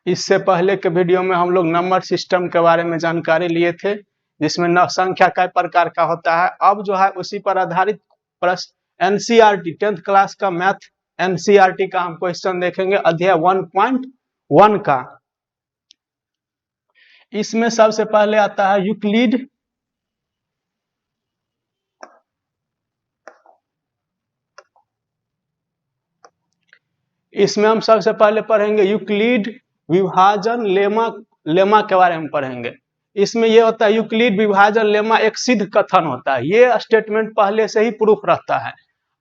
इससे पहले के वीडियो में हम लोग नंबर सिस्टम के बारे में जानकारी लिए थे, जिसमें संख्या कई प्रकार का होता है। अब जो है उसी पर आधारित प्रश्न एनसीईआरटी 10th क्लास का मैथ एनसीईआरटी का हम क्वेश्चन देखेंगे, अध्याय 1.1 का। इसमें सबसे पहले आता है यूक्लिड। इसमें हम सबसे पहले पढ़ेंगे यूक्लिड विभाजन लेमा के बारे में पढ़ेंगे। इसमें यह होता है यूक्लिड विभाजन लेमा एक सिद्ध कथन होता है। ये स्टेटमेंट पहले से ही प्रूफ रहता है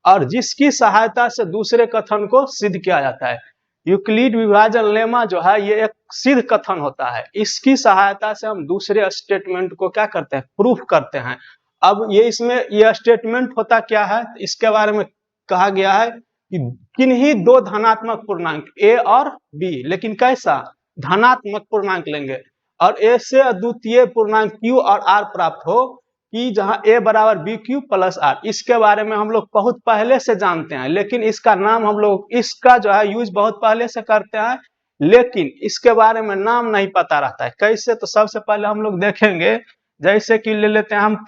और जिसकी सहायता से दूसरे कथन को सिद्ध किया जाता है। यूक्लिड विभाजन लेमा जो है ये एक सिद्ध कथन होता है। इसकी सहायता से हम दूसरे स्टेटमेंट को क्या करते हैं, प्रूफ करते हैं। अब ये इसमें यह स्टेटमेंट होता क्या है, इसके बारे में कहा गया है कि किन्हीं दो धनात्मक पूर्णांक a और b, लेकिन कैसा, धनात्मक पूर्णांक लेंगे और a से अद्वितीय पूर्णांक q और r प्राप्त हो कि जहां a बराबर बी क्यू प्लस r। इसके बारे में हम लोग बहुत पहले से जानते हैं, लेकिन इसका नाम हम लोग इसका जो है यूज बहुत पहले से करते हैं, लेकिन इसके बारे में नाम नहीं पता रहता है। कैसे, तो सबसे पहले हम लोग देखेंगे, जैसे कि ले लेते हैं हम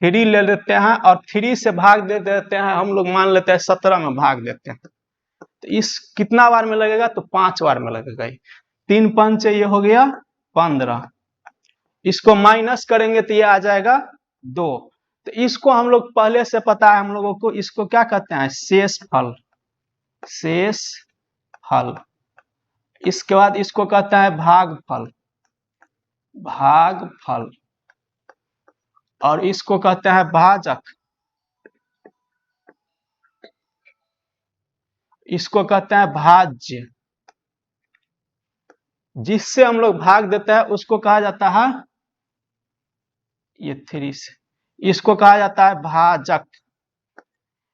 3 ले लेते हैं और 3 से भाग दे देते हैं। हम लोग मान लेते हैं 17 में भाग देते हैं, तो इस कितना बार में लगेगा, तो 5 बार में लगेगा। 3 5 ये हो गया 15। इसको माइनस करेंगे तो ये आ जाएगा 2। तो इसको हम लोग पहले से पता है हम लोगों को, इसको क्या कहते हैं, शेषफल। शेषफल। इसके बाद इसको कहता है भागफल। भागफल। और इसको कहते हैं भाजक। इसको कहते हैं भाज्य। जिससे हम लोग भाग देते हैं उसको कहा जाता है, ये 3 से, इसको कहा जाता है भाजक।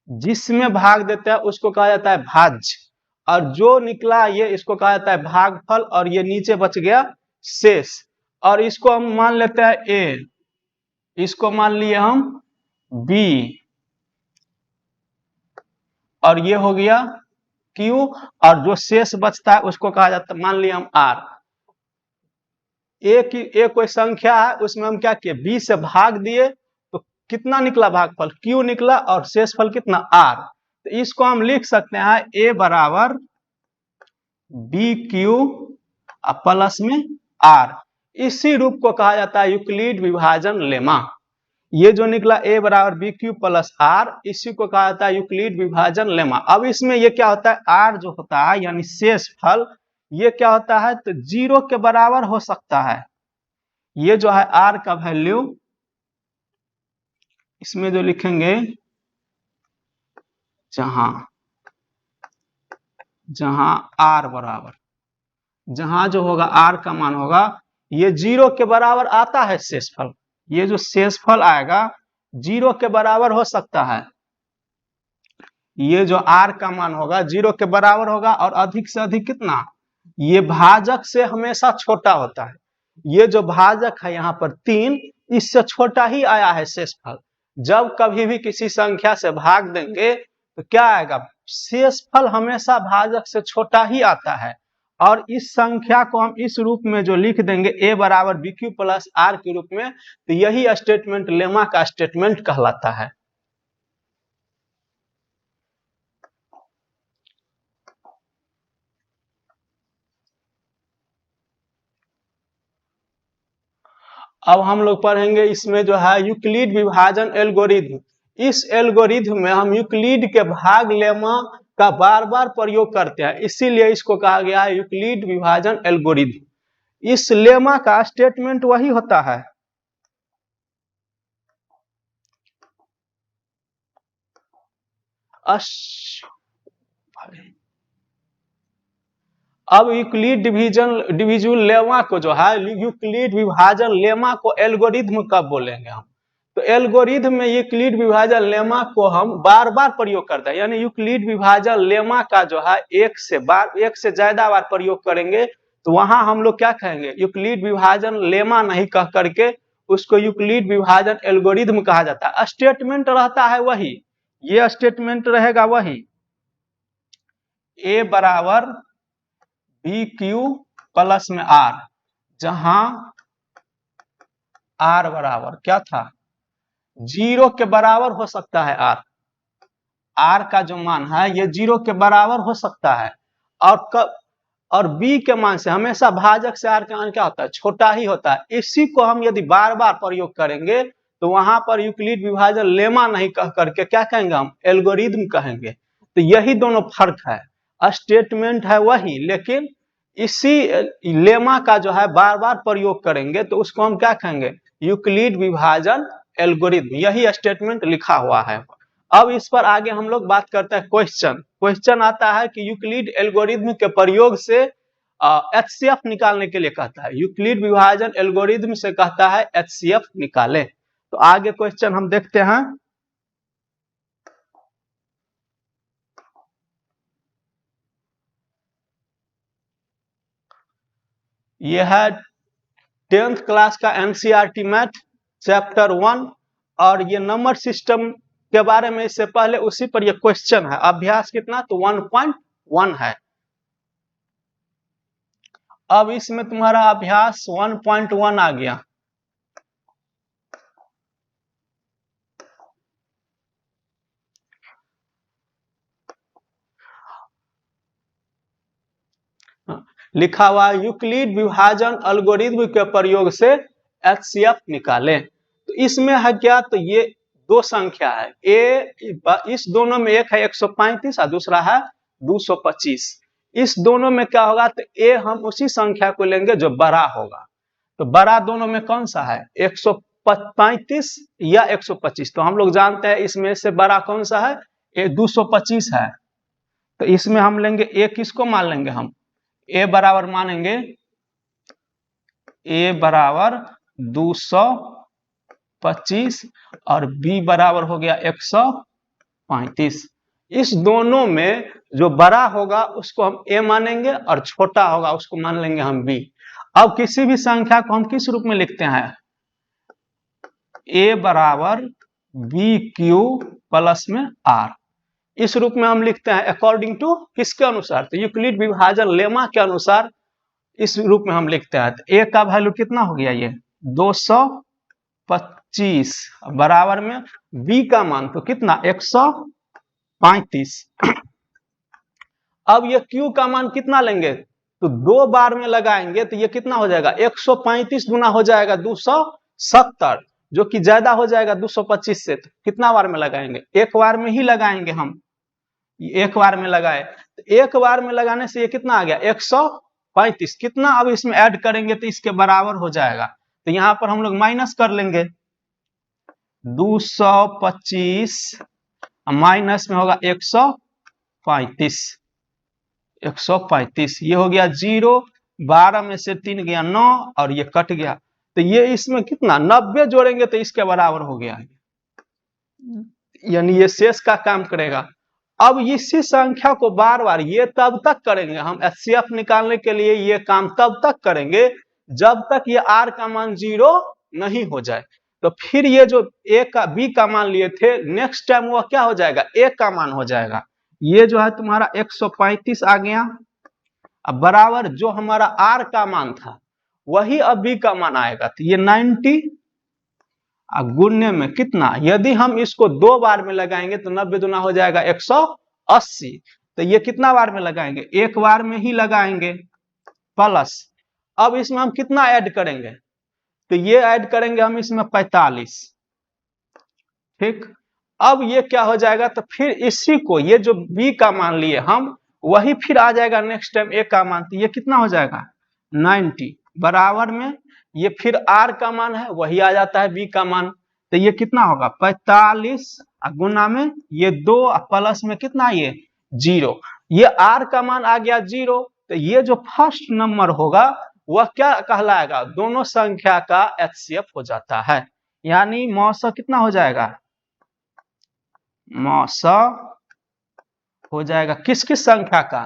जिसमें भाग देते हैं उसको कहा जाता है भाज्य। और जो निकला ये, इसको कहा जाता है भागफल। और ये नीचे बच गया शेष। और इसको हम मान लेते हैं a, इसको मान लिए हम b, और ये हो गया q, और जो शेष बचता है उसको कहा जाता है, मान लिए हम r। a कोई संख्या है, उसमें हम क्या किए, b से भाग दिए तो कितना निकला, भागफल q निकला, और शेषफल कितना, r। तो इसको हम लिख सकते हैं a बराबर बी क्यू प्लस में r। इसी रूप को कहा जाता है यूक्लिड विभाजन लेमा। ये जो निकला a बराबर बी क्यू प्लस r, इसी को कहा जाता है यूक्लिड विभाजन लेमा। अब इसमें ये क्या होता है, r जो होता है यानी शेषफल, ये क्या होता है, तो 0 के बराबर हो सकता है। ये जो है r का वैल्यू, इसमें जो लिखेंगे, जहां r बराबर, जहां जो होगा r का मान होगा, ये 0 के बराबर आता है शेषफल। ये जो शेषफल आएगा 0 के बराबर हो सकता है। ये जो r का मान होगा 0 के बराबर होगा, और अधिक से अधिक कितना, ये भाजक से हमेशा छोटा होता है। ये जो भाजक है यहाँ पर 3, इससे छोटा ही आया है शेषफल। जब कभी भी किसी संख्या से भाग देंगे तो क्या आएगा, शेषफल हमेशा भाजक से छोटा ही आता है। और इस संख्या को हम इस रूप में जो लिख देंगे a बराबर बी क्यू प्लस r के रूप में, तो यही स्टेटमेंट लेमा का स्टेटमेंट कहलाता है। अब हम लोग पढ़ेंगे इसमें जो है यूक्लिड विभाजन एल्गोरिथम। इस एल्गोरिथम में हम यूक्लिड के भाग लेमा का बार बार प्रयोग करते हैं, इसीलिए इसको कहा गया है यूक्लिड विभाजन एल्गोरिथम। इस लेमा का स्टेटमेंट वही होता है, अब यूक्लिड डिवीजन लेमा को जो है, यूक्लिड विभाजन लेमा को एल्गोरिथम कब बोलेंगे हम, तो एल्गोरिथम में यूक्लिड विभाजन लेमा को हम बार बार प्रयोग करते हैं। यानी यूक्लिड विभाजन लेमा का जो है एक से ज्यादा बार प्रयोग करेंगे तो वहां हम लोग क्या कहेंगे, यूक्लिड विभाजन लेमा नहीं कह करके उसको यूक्लिड विभाजन एल्गोरिथम कहा जाता है। स्टेटमेंट रहता है वही, ये स्टेटमेंट रहेगा वही, a बराबर बी क्यू प्लस में आर, जहां आर बराबर क्या था, 0 के बराबर हो सकता है। आर का जो मान है ये 0 के बराबर हो सकता है, और बी के मान से हमेशा भाजक से आर का मान क्या होता है, छोटा ही होता है। इसी को हम यदि बार बार प्रयोग करेंगे तो वहां पर यूक्लिड विभाजन लेमा नहीं कह करके क्या कहेंगे, हम एल्गोरिदम कहेंगे। तो यही दोनों फर्क है, स्टेटमेंट है वही, लेकिन इसी लेमा का जो है बार बार प्रयोग करेंगे तो उसको हम क्या कहेंगे, यूक्लिड विभाजन एल्गोरिदम। यही स्टेटमेंट लिखा हुआ है। अब इस पर आगे हम लोग बात करते हैं। क्वेश्चन आता है कि यूक्लिड एल्गोरिदम के प्रयोग से एचसीएफ निकालने के लिए कहता है, यूक्लिड विभाजन एल्गोरिदम से कहता है एचसीएफ निकाले। तो आगे क्वेश्चन हम देखते हैं। यह है 10th क्लास का एनसीईआरटी मैथ चैप्टर 1, और ये नंबर सिस्टम के बारे में इससे पहले उसी पर ये क्वेश्चन है। अभ्यास कितना, तो 1.1 है। अब इसमें तुम्हारा अभ्यास 1.1 आ गया। लिखा हुआ यूक्लिड विभाजन एल्गोरिदम के प्रयोग से एचसीएफ निकालें। तो इसमें है क्या, तो ये दो संख्या है, इस दोनों में एक है 135 और दूसरा है 225। इस दोनों में क्या होगा, तो ए हम उसी संख्या को लेंगे जो बड़ा होगा। तो बड़ा दोनों में कौन सा है, 135 या 125। तो हम लोग जानते हैं इसमें से बड़ा कौन सा है, ये 225 है। तो इसमें हम लेंगे ए, किसको मान लेंगे हम, ए बराबर मानेंगे, ए बराबर 225 और बी बराबर हो गया 135। इस दोनों में जो बड़ा होगा उसको हम ए मानेंगे और छोटा होगा उसको मान लेंगे हम बी। अब किसी भी संख्या को हम किस रूप में लिखते हैं, ए बराबर बी क्यू प्लस में आर, इस रूप में हम लिखते हैं अकॉर्डिंग टू किसके अनुसार, तो यूक्लिड विभाजन लेमा के अनुसार इस रूप में हम लिखते हैं। तो ए का वैल्यू कितना हो गया, ये 225 बराबर में बी का मान तो कितना 135। अब ये क्यू का मान कितना लेंगे, तो 2 बार में लगाएंगे तो ये कितना हो जाएगा, 135 गुना हो जाएगा 270, जो कि ज्यादा हो जाएगा 225 से। तो कितना बार में लगाएंगे, एक बार में ही लगाएंगे हम, एक बार में लगाए तो एक बार में लगाने से ये कितना आ गया 135। कितना अब इसमें ऐड करेंगे तो इसके बराबर हो जाएगा। तो यहां पर हम लोग माइनस कर लेंगे, 225 माइनस में होगा 135, 135 ये हो गया 0, 12 में से 3 गया 9 और ये कट गया। तो ये इसमें कितना 90 जोड़ेंगे तो इसके बराबर हो गया, यानी ये शेष का काम करेगा। अब इसी संख्या को बार बार ये तब तक करेंगे हम, एचसीएफ निकालने के लिए ये काम तब तक करेंगे जब तक ये आर का मान 0 नहीं हो जाए। तो फिर ये जो ए का बी का मान लिए थे, नेक्स्ट टाइम वो क्या हो जाएगा, ए का मान हो जाएगा। ये जो है तुम्हारा 135 आ गया। अब बराबर जो हमारा आर का मान था वही अब बी का मान आएगा। तो ये 90 गुणने में कितना, यदि हम इसको 2 बार में लगाएंगे तो 90 दुना हो जाएगा 180। तो ये कितना बार में लगाएंगे, एक बार में ही लगाएंगे प्लस। अब इसमें हम कितना ऐड करेंगे, तो ये ऐड करेंगे हम इसमें 45। ठीक, अब ये क्या हो जाएगा, तो फिर इसी को ये जो बी का मान लिए हम वही फिर आ जाएगा नेक्स्ट टाइम ए का मान। तो ये कितना हो जाएगा 90 बराबर में ये फिर आर का मान है वही आ जाता है बी का मान। तो ये कितना होगा 45 गुना में ये 2 प्लस में कितना ये 0, ये आर का मान आ गया 0। तो ये जो फर्स्ट नंबर होगा वह क्या कहलाएगा, दोनों संख्या का एचसीएफ हो जाता है। यानी मौसा कितना हो जाएगा, मौसा हो जाएगा किस किस संख्या का,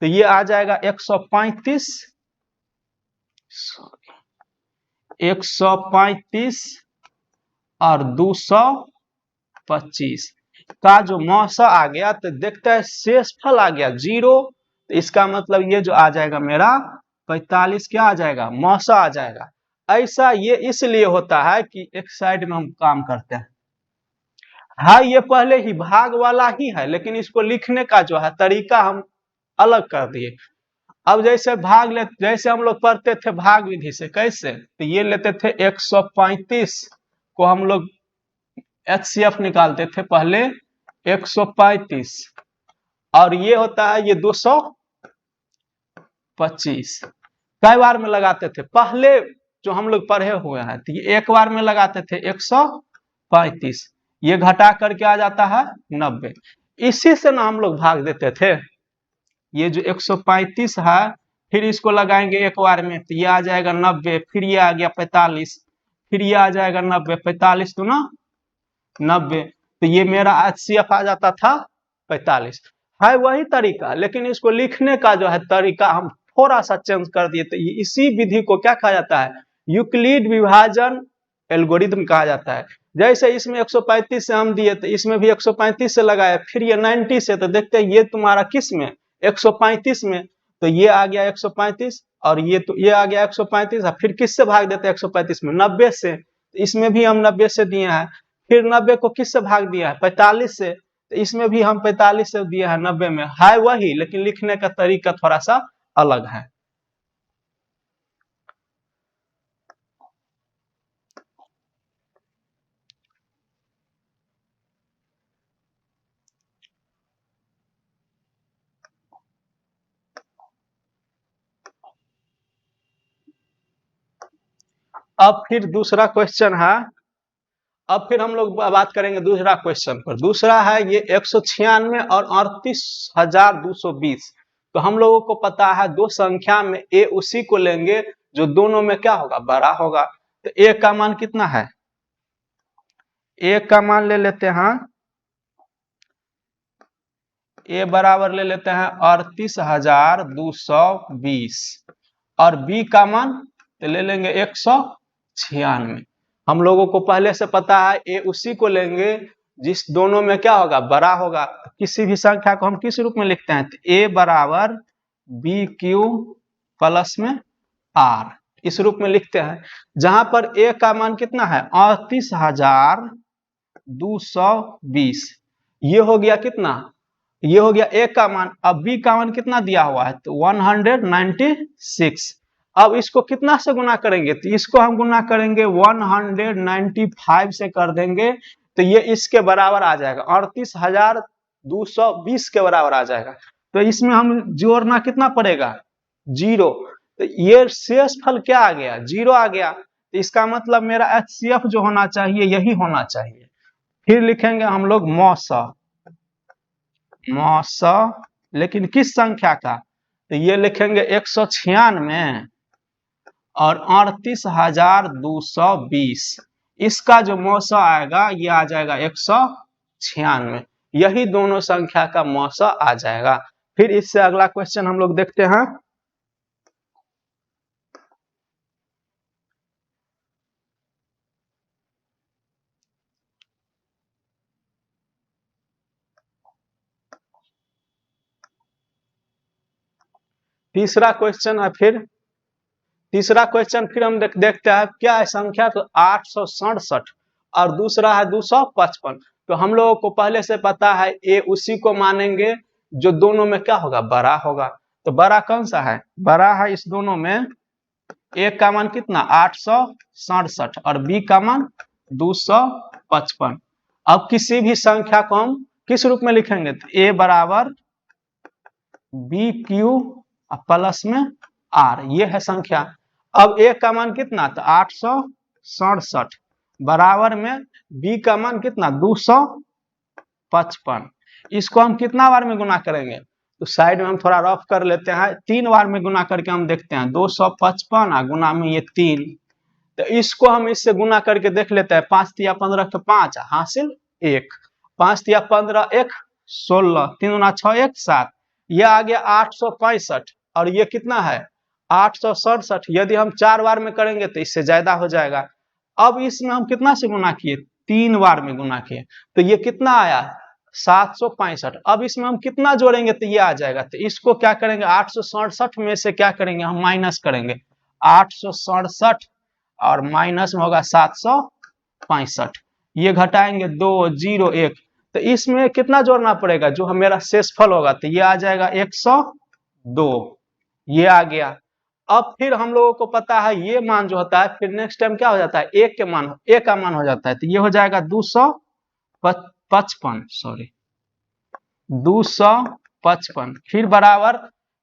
तो ये आ जाएगा 135, 135 और 225 का जो मौसा आ गया। तो देखते हैं शेषफल आ गया 0। तो इसका मतलब ये जो आ जाएगा मेरा 45 क्या आ जाएगा, मौसा आ जाएगा। ऐसा ये इसलिए होता है कि एक साइड में हम काम करते हैं। हाँ, ये पहले ही भाग वाला ही है, लेकिन इसको लिखने का जो है तरीका हम अलग कर दिए। अब जैसे जैसे हम लोग पढ़ते थे भाग विधि से, कैसे, तो ये लेते थे 135 को हम लोग HCF निकालते थे पहले 135, और ये होता है ये 225। कई बार में लगाते थे पहले जो हम लोग पढ़े हुए हैं, तो ये एक बार में लगाते थे 135, ये घटा करके आ जाता है 90। इसी से ना हम लोग भाग देते थे। ये जो 135 है, फिर इसको लगाएंगे एक बार में, तो ये आ जाएगा 90, फिर ये आ गया 45, फिर ये आ जाएगा 90, 45 तो ना 90, तो ये मेरा HCF आ जाता था 45। है वही तरीका, लेकिन इसको लिखने का जो है तरीका हम थोड़ा सा चेंज कर दिए। तो इसी विधि को क्या कहा जाता है, यूक्लिड विभाजन एल्गोरिथम कहा जाता है। जैसे इसमें 135 से हम दिए, तो इसमें भी 135 से लगाए, फिर ये 90 से, तो देखते हैं ये तुम्हारा किस में, 135 में, तो ये आ गया 135, और ये तो ये आ गया 135, फिर किससे भाग देते हैं 135 में, 90 से, तो इसमें भी हम 90 से दिए हैं। फिर 90 को किससे भाग दिया है, 45 से, तो इसमें भी हम 45 से दिया है 90 में। है वही, लेकिन लिखने का तरीका थोड़ा सा अलग है। अब फिर दूसरा क्वेश्चन है, अब फिर हम लोग बात करेंगे दूसरा क्वेश्चन पर। दूसरा है ये 196 और 38,220। तो हम लोगों को पता है दो संख्या में ए उसी को लेंगे जो दोनों में क्या होगा, बड़ा होगा। तो ए का मान कितना है, ए का मान ले लेते हैं, ए बराबर ले लेते हैं 38,220, और बी का मान तो ले लेंगे 196। हम लोगों को पहले से पता है ए उसी को लेंगे जिस दोनों में क्या होगा, बड़ा होगा। किसी भी संख्या को हम किस रूप में लिखते हैं, तो ए बराबर बी क्यू प्लस में आर, इस रूप में लिखते हैं। जहां पर ए का मान कितना है 38,220, ये हो गया कितना, ये हो गया ए का मान। अब बी का मान कितना दिया हुआ है, तो 196। अब इसको कितना से गुना करेंगे, तो इसको हम गुना करेंगे 195 से कर देंगे, तो ये इसके बराबर आ जाएगा, 38,220 के बराबर आ जाएगा। तो इसमें हम जोड़ना कितना पड़ेगा, 0। तो ये शेष फल क्या आ गया, 0 आ गया। तो इसका मतलब मेरा HCF जो होना चाहिए यही होना चाहिए। फिर लिखेंगे हम लोग मौसा, लेकिन किस संख्या का, तो ये लिखेंगे 196 और 38,220, इसका जो मौसा आएगा ये आ जाएगा 196, यही दोनों संख्या का मौसा आ जाएगा। फिर इससे अगला क्वेश्चन हम लोग देखते हैं। तीसरा क्वेश्चन है, फिर तीसरा क्वेश्चन फिर हम देखते हैं क्या है संख्या, तो 867 और दूसरा है 255। तो हम लोगों को पहले से पता है ए उसी को मानेंगे जो दोनों में क्या होगा, बड़ा होगा। तो बड़ा कौन सा है, बड़ा है इस दोनों में, ए का मान कितना 867 और बी का मान 255। अब किसी भी संख्या को हम किस रूप में लिखेंगे, तो ए बराबर बी क्यू प्लस में आर, ये है संख्या। अब ए का मान कितना, तो 867 बराबर में बी का मान कितना 255। इसको हम कितना बार में गुना करेंगे, तो साइड में हम थोड़ा रफ कर लेते हैं, 3 बार में गुना करके हम देखते हैं, 255 गुना में ये 3। तो इसको हम इससे गुना करके देख लेते हैं, 5 तिया 15 तो 5 हासिल 1, 5 तिया 15 1 16, 3 गुना 6 1 7, यह आ गया 865 और ये कितना है 867। यदि हम 4 बार में करेंगे तो इससे ज्यादा हो जाएगा। अब इसमें हम कितना से गुना किए, 3 बार में गुना किए, तो ये कितना आया 765। अब इसमें हम कितना जोड़ेंगे तो ये आ जाएगा, तो इसको क्या करेंगे 867 में से क्या करेंगे हम माइनस करेंगे 867 और माइनस में होगा 765, ये घटाएंगे 2 0 1, तो इसमें कितना जोड़ना पड़ेगा जो हम मेरा शेषफल होगा, तो ये आ जाएगा 102, ये आ गया। अब फिर हम लोगों को पता है ये मान जो होता है फिर नेक्स्ट टाइम क्या हो जाता है एक का मान हो जाता है, तो ये हो जाएगा 255, सॉरी 255, फिर बराबर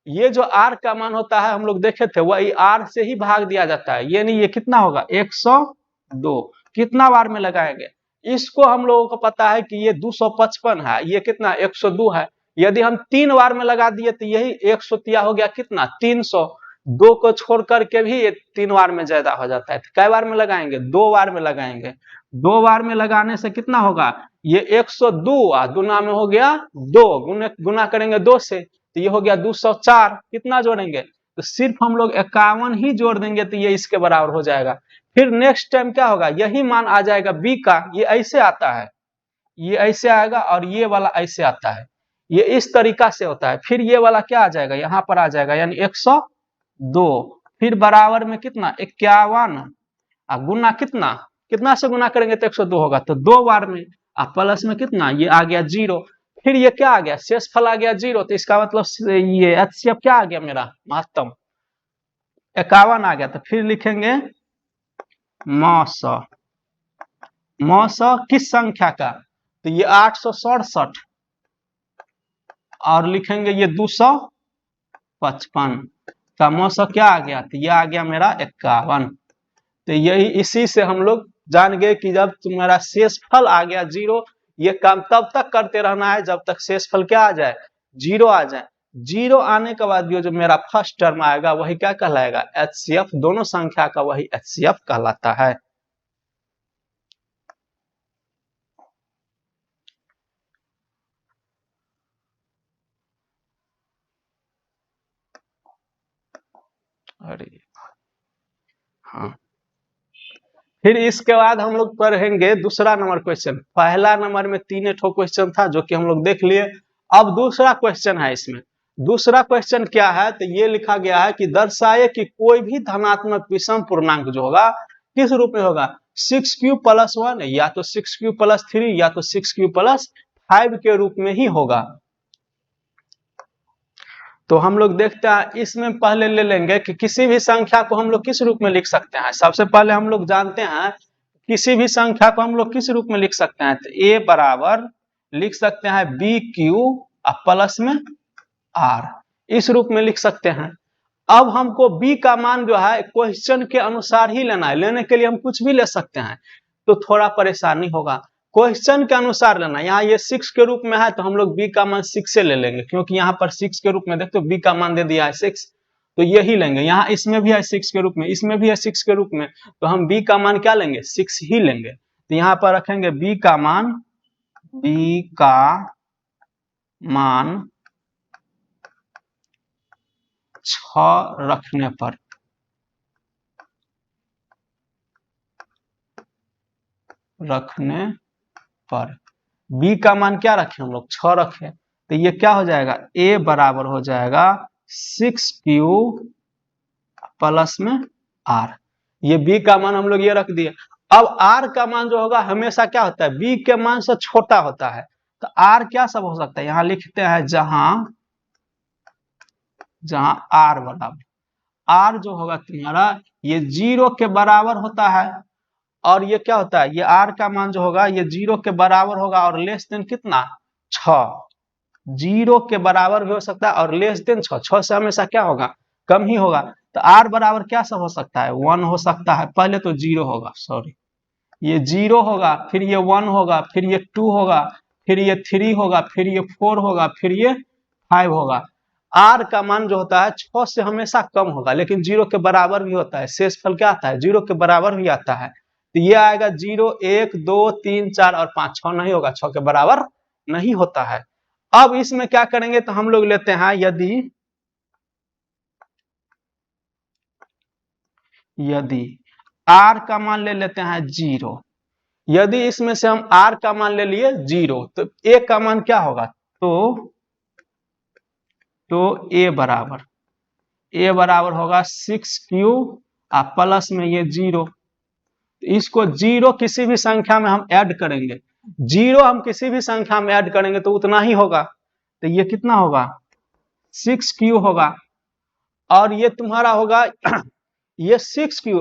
ये जो r का मान होता है हम लोग देखे थे वही r से ही भाग दिया जाता है, ये नहीं, ये कितना होगा 102, कितना बार में लगाएंगे इसको हम लोगों को पता है कि ये 255 है, ये कितना 102 है, यदि हम 3 बार में लगा दिए तो यही 100 हो गया कितना 300, 2 को छोड़ करके भी ये 3 बार में ज्यादा हो जाता है, तो कै बार में लगाएंगे 2 बार में लगाएंगे, 2 बार में लगाने से कितना होगा ये 102 गुना में हो गया 2, गुना करेंगे 2 से तो ये हो गया 204, कितना जोड़ेंगे तो सिर्फ हम लोग 51 ही जोड़ देंगे तो ये इसके बराबर हो जाएगा। फिर नेक्स्ट टाइम क्या होगा यही मान आ जाएगा b का, ये ऐसे आता है, ये ऐसे आएगा और ये वाला ऐसे आता है, ये इस तरीका से होता है, फिर ये वाला क्या आ जाएगा यहाँ पर आ जाएगा यानी 102, फिर बराबर में कितना 51 गुना कितना से गुना करेंगे तो 102 होगा, तो 2 बार में प्लस में कितना ये आ गया 0, फिर ये क्या आ गया शेषफल आ गया 0, तो इसका मतलब ये HCF क्या आ गया मेरा महत्तम 51 आ गया, तो फिर लिखेंगे मौस किस संख्या का, तो ये 867 और लिखेंगे ये 255 का मौस क्या आ गया, तो ये आ गया मेरा 51, तो यही इसी से हम लोग जान गए कि जब तुम्हारा शेषफल आ गया 0, ये काम तब तक करते रहना है जब तक शेषफल क्या आ जाए 0 आ जाए, 0 आने के बाद जो मेरा फर्स्ट टर्म आएगा वही क्या कहलाएगा HCF, दोनों संख्या का वही HCF कहलाता है। अरे हाँ, फिर इसके बाद हम लोग पढ़ेंगे दूसरा नंबर क्वेश्चन, पहला नंबर में 3 ठो क्वेश्चन था जो कि हम लोग देख लिए, अब दूसरा क्वेश्चन है इसमें, दूसरा क्वेश्चन क्या है तो ये लिखा गया है कि दर्शाए कि कोई भी धनात्मक विषम पूर्णांक जो होगा किस रूप में होगा 6q+1 या तो 6q+3 या तो 6q+5 के रूप में ही होगा। तो हम लोग देखते हैं इसमें पहले ले लेंगे कि किसी भी संख्या को हम लोग किस रूप में लिख सकते हैं, सबसे पहले हम लोग जानते हैं किसी भी संख्या को हम लोग किस रूप में लिख सकते हैं, तो a बराबर लिख सकते हैं BQ प्लस में R, इस रूप में लिख सकते हैं। अब हमको b का मान जो है क्वेश्चन के अनुसार ही लेना है, लेने के लिए हम कुछ भी ले सकते हैं तो थोड़ा परेशानी होगा, क्वेश्चन के अनुसार लेना, यहाँ ये 6 के रूप में है तो हम लोग b का मान 6 से ले लेंगे, क्योंकि यहाँ पर 6 के रूप में देखते हो b का मान दे दिया है 6, तो यही लेंगे, यहाँ इसमें भी है 6 के रूप में, इसमें भी है 6 के रूप में, तो हम b का मान क्या लेंगे 6 ही लेंगे, तो यहाँ पर रखेंगे b का मान 6 रखने पर b का मान क्या रखे हम लोग 6 रखे, तो ये क्या हो जाएगा a बराबर हो जाएगा 6q प्लस में r, ये b का मान हम लोग ये रख दिए। अब r का मान जो होगा हमेशा क्या होता है b के मान से छोटा होता है, तो r क्या सब हो सकता है, यहाँ लिखते हैं जहां r बराबर, r जो होगा तुम्हारा ये 0 के बराबर होता है, और ये क्या होता है ये r का मान जो होगा ये 0 के बराबर होगा और लेस देन कितना 6, 0 के बराबर भी हो सकता है और लेस देन 6, 6 से हमेशा क्या होगा कम ही होगा, तो r बराबर क्या सब हो सकता है 1 हो सकता है, पहले तो 0 होगा, सॉरी ये 0 होगा, फिर ये 1 होगा, फिर ये 2 होगा, फिर ये 3 होगा, फिर ये 4 होगा, फिर ये 5 होगा। r का मान जो होता है 6 से हमेशा कम होगा लेकिन 0 के बराबर भी होता है, शेषफल क्या आता है 0 के बराबर भी आता है, तो ये आएगा 0 1 2 3 4 और 5, 6 नहीं होगा, 6 के बराबर नहीं होता है। अब इसमें क्या करेंगे तो हम लोग लेते हैं यदि r का मान ले लेते हैं 0, यदि इसमें से हम r का मान ले लिए 0 तो a का मान क्या होगा, तो a बराबर होगा 6q प्लस में ये 0। इसको 0 किसी भी संख्या में हम ऐड करेंगे, 0 हम किसी भी संख्या में ऐड करेंगे तो उतना ही होगा, तो ये कितना होगा 6q होगा। और ये तुम्हारा होगा ये 6q।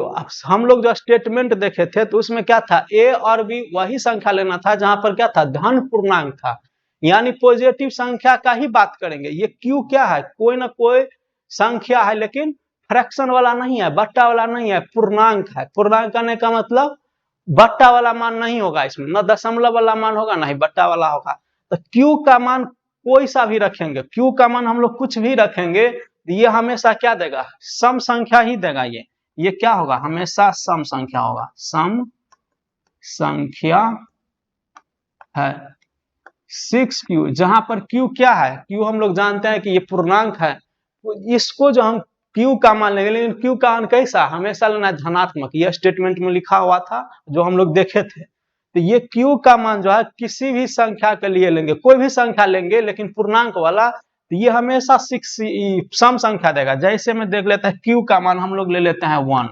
हम लोग जो स्टेटमेंट देखे थे तो उसमें क्या था, a और b वही संख्या लेना था जहां पर क्या था, धन पूर्णांक था, यानी पॉजिटिव संख्या का ही बात करेंगे। ये q क्या है, कोई ना कोई संख्या है लेकिन फ्रैक्शन वाला नहीं है, बट्टा वाला नहीं है, पूर्णांक है। पूर्णांक करने का मतलब बट्टा वाला मान नहीं होगा, इसमें न दशमलव वाला मान होगा, ना ही बट्टा वाला होगा। तो q का मान कोई सा भी रखेंगे, q का मान हम लोग कुछ भी रखेंगे, ये हमेशा क्या देगा, सम संख्या ही देगा। ये क्या होगा, हमेशा सम संख्या होगा, सम संख्या है 6q। जहां पर q क्या है, q हम लोग जानते हैं कि ये पूर्णांक है, इसको जो हम q का मान लेंगे, लेकिन q का मान कैसा, हमेशा लेना है धनात्मक। यह स्टेटमेंट में लिखा हुआ था जो हम लोग देखे थे। तो ये q का मान जो है किसी भी संख्या के लिए लेंगे, कोई भी संख्या लेंगे लेकिन पूर्णांक वाला, तो ये हमेशा 6 सम संख्या देगा। जैसे में देख लेते हैं q का मान हम लोग ले लेते हैं 1,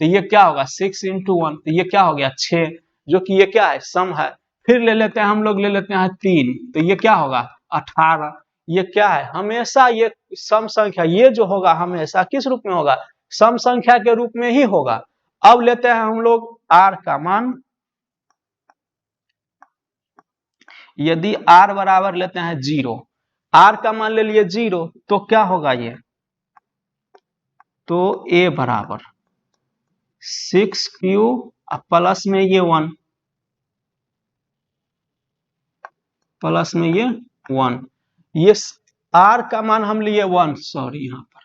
तो ये क्या होगा 6 × 1, तो ये क्या हो गया 6, जो कि ये क्या है सम है। फिर ले लेते हैं हम लोग ले लेते हैं 3, तो ये क्या होगा 18, ये क्या है हमेशा ये सम संख्या, ये जो होगा हमेशा किस रूप में होगा, सम संख्या के रूप में ही होगा। अब लेते हैं हम लोग r का मान, यदि r बराबर लेते हैं 0, r का मान ले लिए 0, तो क्या होगा ये, तो a बराबर 6q प्लस में ये 1, प्लस में ये 1, ये r का मान हम लिए 1, सॉरी यहाँ पर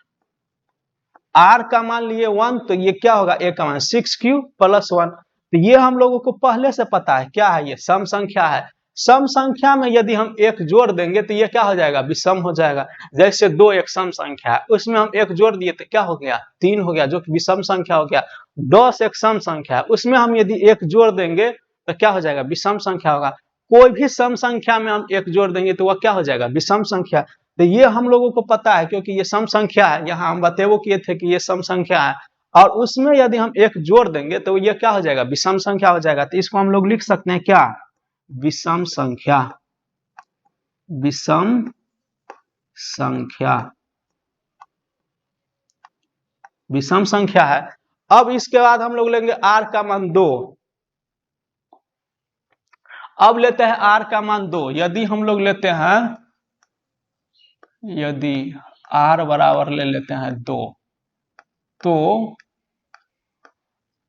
r का मान लिए 1, तो ये क्या होगा a का मान 6q प्लस 1। तो ये हम लोगों को पहले से पता है क्या है, ये सम संख्या है। सम संख्या में यदि हम एक जोड़ देंगे तो ये क्या हो जाएगा, विषम हो जाएगा। जैसे 2 एक सम संख्या है, उसमें हम एक जोड़ दिए तो क्या हो गया 3 हो गया, जो कि विषम संख्या हो गया। 10 एक सम संख्या है, उसमें हम यदि एक जोड़ देंगे तो क्या हो जाएगा, विषम संख्या होगा। कोई भी सम संख्या में हम एक जोड़ देंगे तो वह क्या हो जाएगा, विषम संख्या। तो ये हम लोगों को पता है क्योंकि ये सम संख्या है, यहाँ हम बतेबो किए थे कि ये सम संख्या है, और उसमें यदि हम एक जोड़ देंगे तो ये क्या हो जाएगा, विषम संख्या हो जाएगा। तो इसको हम लोग लिख सकते हैं क्या, विषम संख्या, विषम संख्या, विषम संख्या है। अब इसके बाद हम लोग लेंगे r का मान 2। अब लेते हैं r का मान 2। यदि हम लोग लेते हैं, यदि r बराबर ले लेते हैं 2,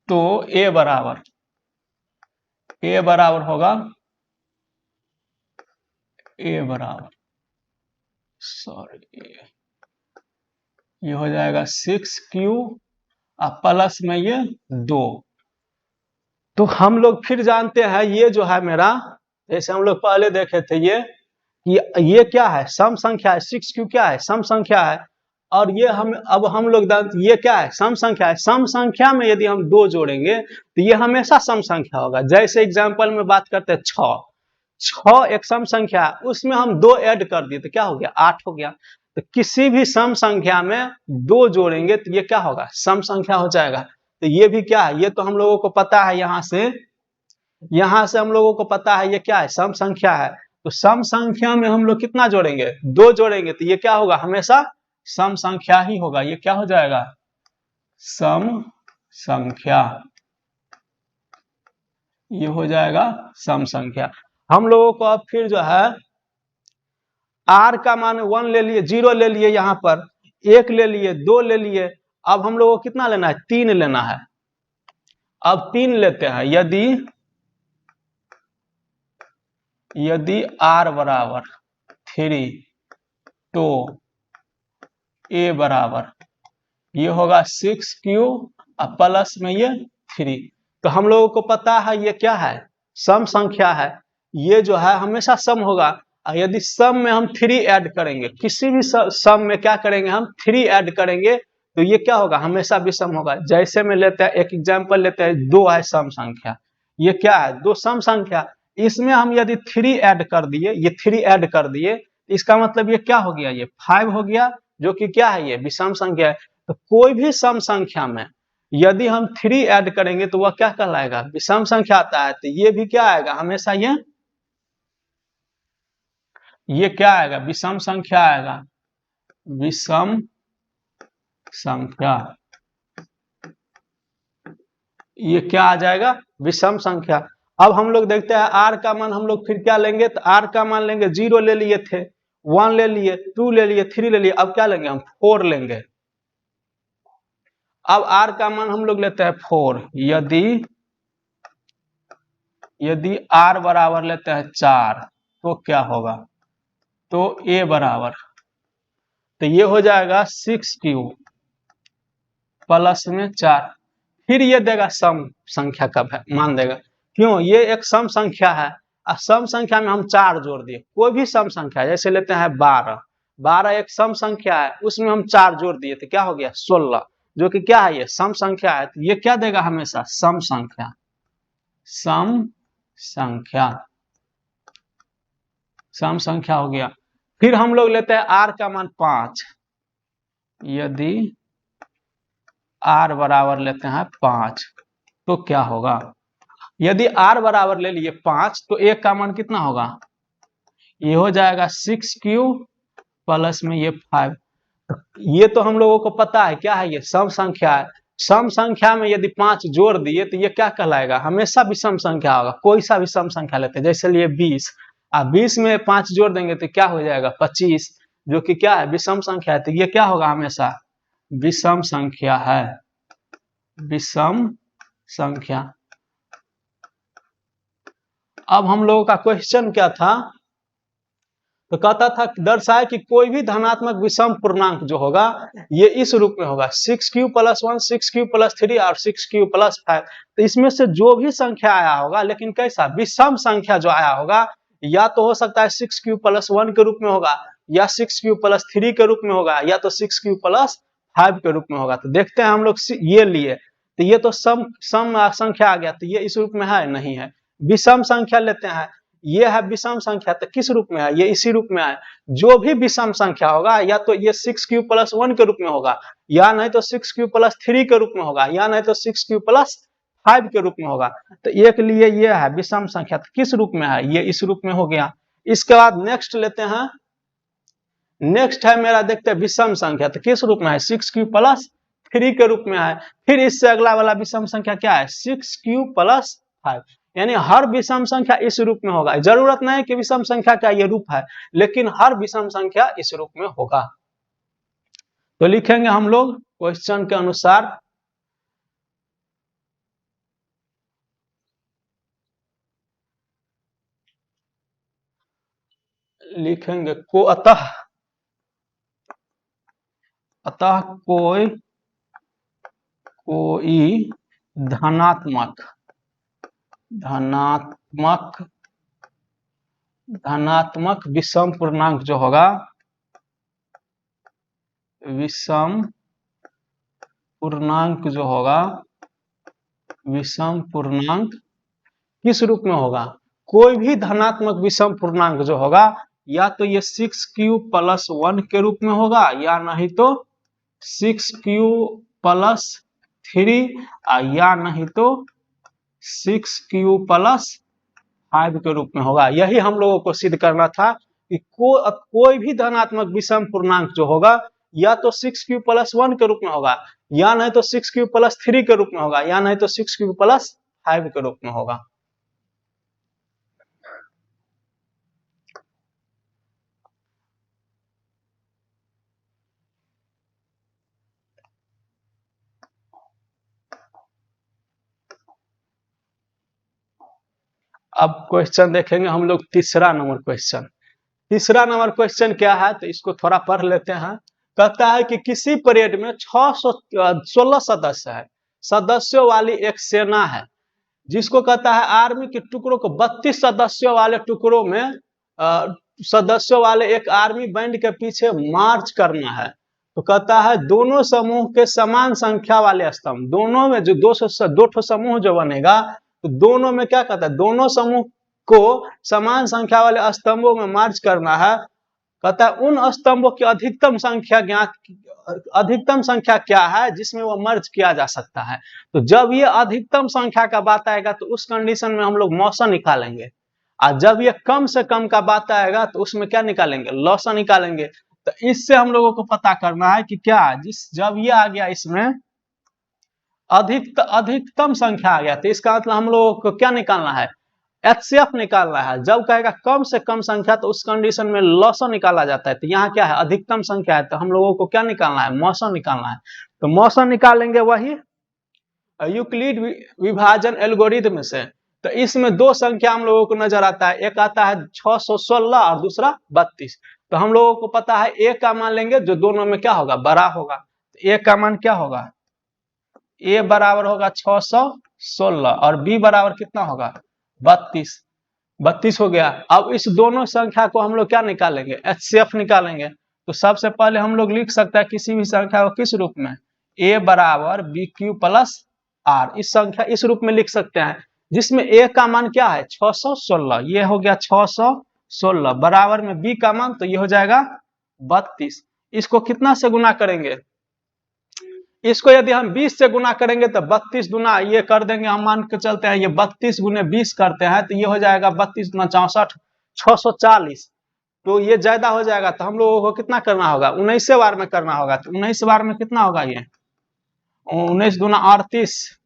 तो a बराबर होगा, a बराबर सॉरी ये हो जाएगा 6q प्लस में ये 2। तो हम लोग फिर जानते हैं ये जो है मेरा, जैसे हम लोग पहले देखे थे ये क्या है, सम संख्या है। 6q क्या है, सम संख्या है। और ये अब हम लोग जानते ये क्या है, सम संख्या है। सम संख्या में यदि हम 2 जोड़ेंगे तो ये हमेशा सम संख्या होगा। जैसे एग्जांपल में बात करते हैं 6 एक सम संख्या है, उसमें हम 2 ऐड कर दिए तो क्या हो गया 8 हो गया। तो किसी भी सम संख्या में 2 जोड़ेंगे तो ये क्या होगा, सम संख्या हो जाएगा। तो ये भी क्या है, ये तो हम लोगों को पता है, यहाँ से हम लोगों को पता है ये क्या है, सम संख्या है। तो सम संख्या में हम लोग कितना जोड़ेंगे, 2 जोड़ेंगे, तो ये क्या होगा, हमेशा सम संख्या ही होगा। ये क्या हो जाएगा, सम संख्या, ये हो जाएगा सम संख्या। हम लोगों को अब फिर जो है r का मान 1 ले लिए, 0 ले लिए, यहाँ पर 1 ले लिए, 2 ले लिए। अब हम लोगों को कितना लेना है, 3 लेना है। अब 3 लेते हैं, यदि r बराबर 3, तो a बराबर ये होगा 6q प्लस में ये 3। तो हम लोगों को पता है ये क्या है, सम संख्या है। ये जो है हमेशा सम होगा। यदि सम में हम 3 ऐड करेंगे, किसी भी सम में क्या करेंगे हम 3 ऐड करेंगे, तो ये क्या होगा, हमेशा विषम होगा। जैसे में लेते हैं एक एग्जांपल लेते हैं, 2 है सम संख्या, ये क्या है, दो सम संख्या। इसमें हम यदि 3 ऐड कर दिए, ये 3 ऐड कर दिए, इसका मतलब ये क्या हो गया, ये 5 हो गया, जो कि क्या है, ये विषम संख्या है। तो कोई भी सम संख्या में यदि हम 3 ऐड करेंगे तो वह क्या कहलाएगा, विषम संख्या आता है। तो ये भी क्या आएगा, हमेशा ये क्या आएगा, विषम संख्या आएगा, विषम संख्या। ये क्या आ जाएगा, विषम संख्या। अब हम लोग देखते हैं आर का मान हम लोग फिर क्या लेंगे, तो आर का मान लेंगे, 0 ले लिए थे, 1 ले लिए, 2 ले लिए, 3 ले लिए, अब क्या लेंगे हम, 4 लेंगे। अब आर का मान हम लोग लेते हैं 4, यदि आर बराबर लेते हैं 4 तो क्या होगा, तो ए बराबर, तो ये हो जाएगा 6 प्लस में 4, फिर ये देगा सम संख्या का मान देगा, क्यों, ये एक सम संख्या है, सम संख्या में हम 4 जोड़ दिए, कोई भी सम संख्या, जैसे लेते हैं 12 एक सम संख्या है, उसमें हम 4 जोड़ दिए तो क्या हो गया 16, जो कि क्या है, ये सम संख्या है। तो ये क्या देगा हमेशा, सम संख्या, सम संख्या, सम संख्या हो गया। फिर हम लोग लेते हैं आर का मान 5, यदि आर बराबर लेते हैं 5 तो क्या होगा, यदि आर बराबर ले लिए 5 तो एक का मान कितना होगा, ये हो जाएगा 6 प्लस में ये 5। ये तो हम लोगों को पता है क्या है, ये सम संख्या है। सम संख्या में यदि 5 जोड़ दिए तो ये क्या कहलाएगा, हमेशा विषम संख्या होगा, कोई सा विषम संख्या लेते हैं, जैसे लिए 20, 20 में 5 जोड़ देंगे तो क्या हो जाएगा 25, जो कि क्या है, विषम संख्या है। तो ये क्या होगा, हमेशा विषम संख्या है, विषम संख्या। अब हम लोगों का क्वेश्चन क्या था, तो कहता था दर्शाए कि कोई भी धनात्मक विषम पूर्णांक जो होगा ये इस रूप में होगा, 6q + 1, 6q + 3 और 6q + 5। तो इसमें से जो भी संख्या आया होगा, लेकिन कैसा, विषम संख्या जो आया होगा, या तो हो सकता है 6q + 1 के रूप में होगा, या 6q + 3 के रूप में होगा, या तो 6q + 5 के रूप में होगा। तो देखते हैं हम लोग ये लिए, तो ये तो सम संख्या आ गया, तो ये इस रूप में है, नहीं है। विषम संख्या लेते हैं, ये है विषम संख्या, तो किस रूप में है, ये इसी रूप में है। जो भी विषम संख्या होगा, या तो ये 6q + 1 के रूप में होगा, या नहीं तो 6q + 3 के रूप में होगा, या नहीं तो 6q + 5 के रूप में होगा। तो एक लिए ये है विषम संख्या, तो किस रूप में है, ये इस रूप में हो गया। इसके बाद नेक्स्ट लेते हैं, नेक्स्ट है मेरा, देखते हैं विषम संख्या, तो किस रूप में है, 6q + 3 के रूप में है। फिर इससे अगला वाला विषम संख्या क्या है, 6q + 5, यानी हर विषम संख्या इस रूप में होगा। जरूरत नहीं कि विषम संख्या का ये रूप है, लेकिन हर विषम संख्या इस रूप में होगा। तो लिखेंगे हम लोग क्वेश्चन के अनुसार, लिखेंगे को अतः कोई धनात्मक विषम पूर्णांक जो होगा, विषम पूर्णांक जो होगा, विषम पूर्णांक किस रूप में होगा, कोई भी धनात्मक विषम पूर्णांक जो होगा, या तो ये 6q + 1 के रूप में होगा, या नहीं तो 6q + 3, या नहीं तो 6q + 5 के रूप में होगा। यही हम लोगों को सिद्ध करना था कि कोई भी धनात्मक विषम पूर्णांक जो होगा, या तो 6q + 1 के रूप में होगा, या नहीं तो 6q + 3 के रूप में होगा, या नहीं तो 6q + 5 के रूप में होगा। अब क्वेश्चन देखेंगे हम लोग, तीसरा नंबर क्वेश्चन। तीसरा नंबर क्वेश्चन क्या है, तो इसको थोड़ा पढ़ लेते हैं। कहता है कि किसी परेड में 616 सदस्य है, सदस्यों वाली एक सेना है, जिसको कहता है आर्मी के टुकड़ों को 32 सदस्यों वाले टुकड़ों में सदस्यों वाले एक आर्मी बैंड के पीछे मार्च करना है। तो कहता है दोनों समूह के समान संख्या वाले स्तंभ, दोनों में जो दो समूह जो बनेगा, तो दोनों में क्या कहता है, दोनों समूह को समान संख्या वाले स्तंभों में मर्ज करना है। कहता है उन स्तंभों की अधिकतम संख्या क्या है जिसमें वो मर्ज किया जा सकता है। तो जब ये अधिकतम संख्या का बात आएगा तो उस कंडीशन में हम लोग मौसा निकालेंगे, और जब ये कम से कम का बात आएगा तो उसमें क्या निकालेंगे, लौसा निकालेंगे। तो इससे हम लोगों को पता करना है कि क्या जब ये आ गया इसमें अधिकतम संख्या आ गया, तो इसका मतलब हम लोगों को क्या निकालना है, एचसीएफ निकालना है। जब कहेगा कम से कम संख्या तो उस कंडीशन में लॉसो निकाला जाता है। तो यहाँ क्या है, अधिकतम संख्या है, तो हम लोगों को क्या निकालना है, मौसम निकालना है। तो मौसम निकालेंगे वही यूक्लिड विभाजन एल्गोरिथम से। तो इसमें दो संख्या हम लोगों को नजर आता है, एक आता है 616 और दूसरा 32। तो हम लोगों को पता है ए का मान लेंगे जो दोनों में क्या होगा, बड़ा होगा। तो ए का मान क्या होगा, ए बराबर होगा 616 और बी बराबर कितना होगा 32 हो गया। अब इस दोनों संख्या को हम लोग क्या निकालेंगे, एचसीएफ निकालेंगे। तो सबसे पहले हम लोग लिख सकते हैं किसी भी संख्या को किस रूप में, ए बराबर बी क्यू प्लस आर। इस संख्या इस रूप में लिख सकते हैं जिसमें ए का मान क्या है 616, ये हो गया 616 बराबर में बी का मान तो ये हो जाएगा 32। इसको कितना से गुना करेंगे, इसको यदि हम 20 से गुना करेंगे तो 32 गुना ये कर देंगे, हम मान के चलते हैं ये 32 गुने 20 करते हैं तो ये हो जाएगा 32 गुना 64 640। तो ये ज्यादा हो जाएगा, तो हम लोगों को कितना करना होगा, 19 बार में करना होगा। तो 19 बार में कितना होगा, ये 19 गुना 38,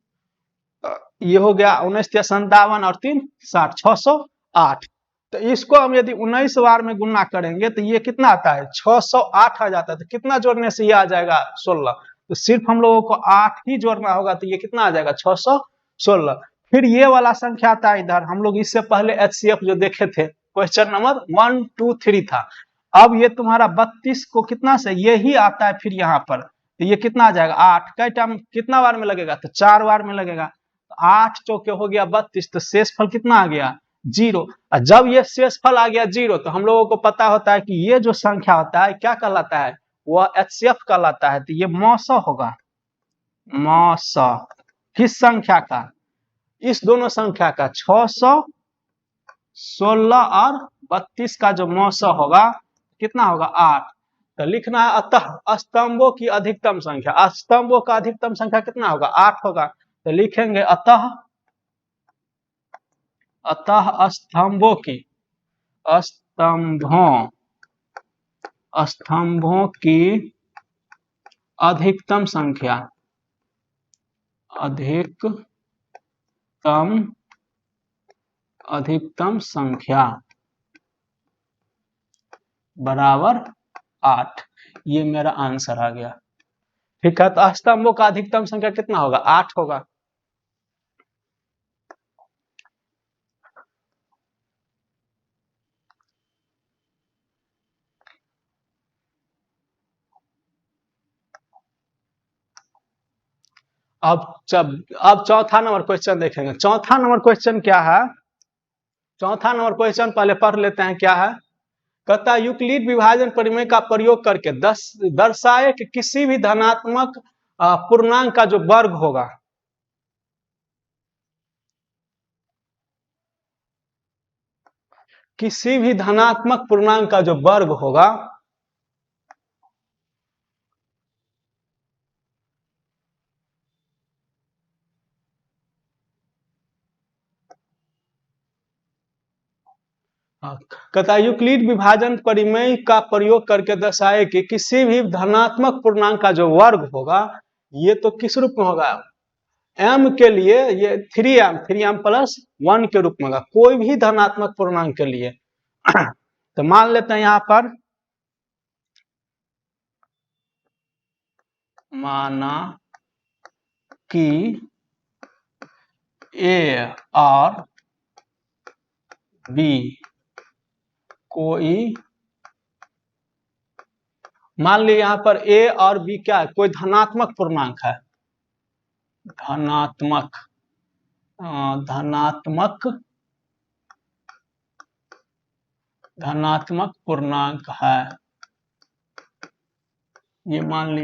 ये हो गया 19 57 और 3 60 608। तो इसको हम यदि 19 बार में गुना करेंगे तो ये कितना आता है 608 आ जाता है। तो कितना जोड़ने से ये आ जाएगा 16, तो सिर्फ हम लोगों को 8 ही जोड़ना होगा, तो ये कितना आ जाएगा 616। फिर ये वाला संख्या आता है इधर, हम लोग इससे पहले एचसीएफ जो देखे थे क्वेश्चन नंबर 1 2 3 था। अब ये तुम्हारा 32 को कितना से यही आता है, फिर यहाँ पर तो ये कितना आ जाएगा 8 का टाइम कितना बार में लगेगा, तो 4 बार में लगेगा। तो 8 चौके हो गया 32, तो शेषफल कितना आ गया 0। और जब ये शेषफल आ गया 0 तो हम लोगों को पता होता है कि ये जो संख्या होता है क्या कहलाता है, वह एचसीएफ कहलाता है। तो ये मौसा होगा, मौसा किस संख्या का, इस दोनों संख्या का 616 और 32 का जो मौसा होगा कितना होगा 8। तो लिखना है अतः स्तंभों की अधिकतम संख्या, स्तंभों का अधिकतम संख्या कितना होगा 8 होगा। तो लिखेंगे अतः स्तंभों की स्तंभों की अधिकतम संख्या बराबर 8। ये मेरा आंसर आ गया। ठीक है, तो स्तंभों का अधिकतम संख्या कितना होगा 8 होगा। अब चौथा नंबर क्वेश्चन देखेंगे। चौथा नंबर क्वेश्चन क्या है, चौथा नंबर क्वेश्चन पहले पढ़ लेते हैं क्या है। कहता है यूक्लिड विभाजन प्रमेय का प्रयोग करके दर्शाए कि किसी भी धनात्मक पूर्णांक का जो वर्ग होगा, किसी भी धनात्मक पूर्णांक का जो वर्ग होगा कहता है यूक्लिड विभाजन प्रमेय का प्रयोग करके दर्शाए कि किसी भी धनात्मक पूर्णांक का जो वर्ग होगा ये तो किस रूप में होगा, m के लिए ये 3m प्लस 1 के रूप में होगा, कोई भी धनात्मक पूर्णांक के लिए। तो मान लेते हैं यहां पर माना कि a और b कोई, मान ली यहां पर a और b क्या है, कोई धनात्मक पूर्णांक है, धनात्मक पूर्णांक है, ये मान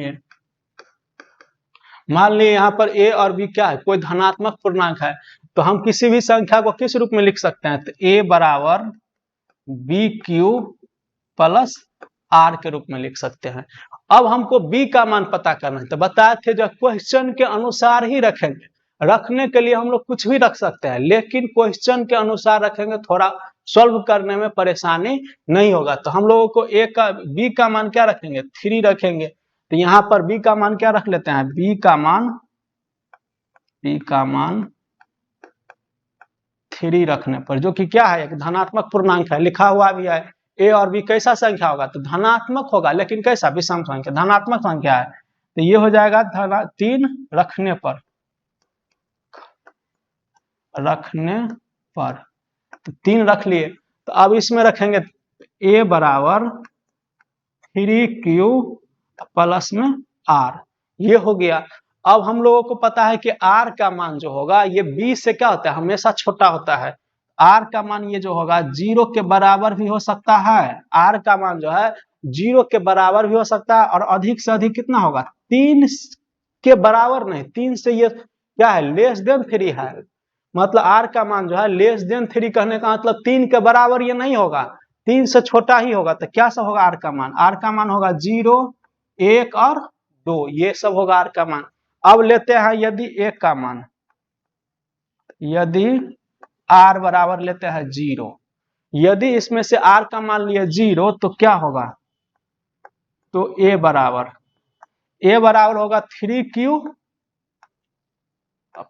लिए यहाँ पर a और b क्या है, कोई धनात्मक पूर्णांक है। तो हम किसी भी संख्या को किस रूप में लिख सकते हैं, तो a बराबर बी क्यू प्लस आर के रूप में लिख सकते हैं। अब हमको b का मान पता करना है, तो बताए थे जो क्वेश्चन के अनुसार ही रखेंगे। रखने के लिए हम लोग कुछ भी रख सकते हैं, लेकिन क्वेश्चन के अनुसार रखेंगे, थोड़ा सॉल्व करने में परेशानी नहीं होगा। तो हम लोगों को b का मान क्या रखेंगे, 3 रखेंगे। तो यहाँ पर b का मान क्या रख लेते हैं, b का मान 3 रखने पर, जो कि क्या है, एक धनात्मक पूर्णांक है, लिखा हुआ भी है। a और b कैसा संख्या होगा, तो धनात्मक होगा, लेकिन कैसा, विषम संख्या, धनात्मक संख्या है। तो ये हो जाएगा 3 रखने पर तो 3 रख लिए। तो अब इसमें रखेंगे a बराबर 3q प्लस में r, ये हो गया। अब हम लोगों को पता है कि r का मान जो होगा ये b से क्या होता है, हमेशा छोटा होता है। r का मान ये जो होगा 0 के बराबर भी हो सकता है, r का मान जो है 0 के बराबर भी हो सकता है, और अधिक से अधिक कितना होगा, 3 के बराबर नहीं, 3 से ये क्या है, लेस देन 3 है। मतलब r का मान जो है लेस देन 3 कहने का मतलब 3 के बराबर ये नहीं होगा, 3 से छोटा ही होगा। तो क्या सब होगा r का मान होगा 0, 1 और 2, ये सब होगा r का मान। अब लेते हैं यदि a का मान, यदि r बराबर लेते हैं 0, यदि इसमें से r का मान लिया 0 तो क्या होगा, तो a बराबर होगा 3q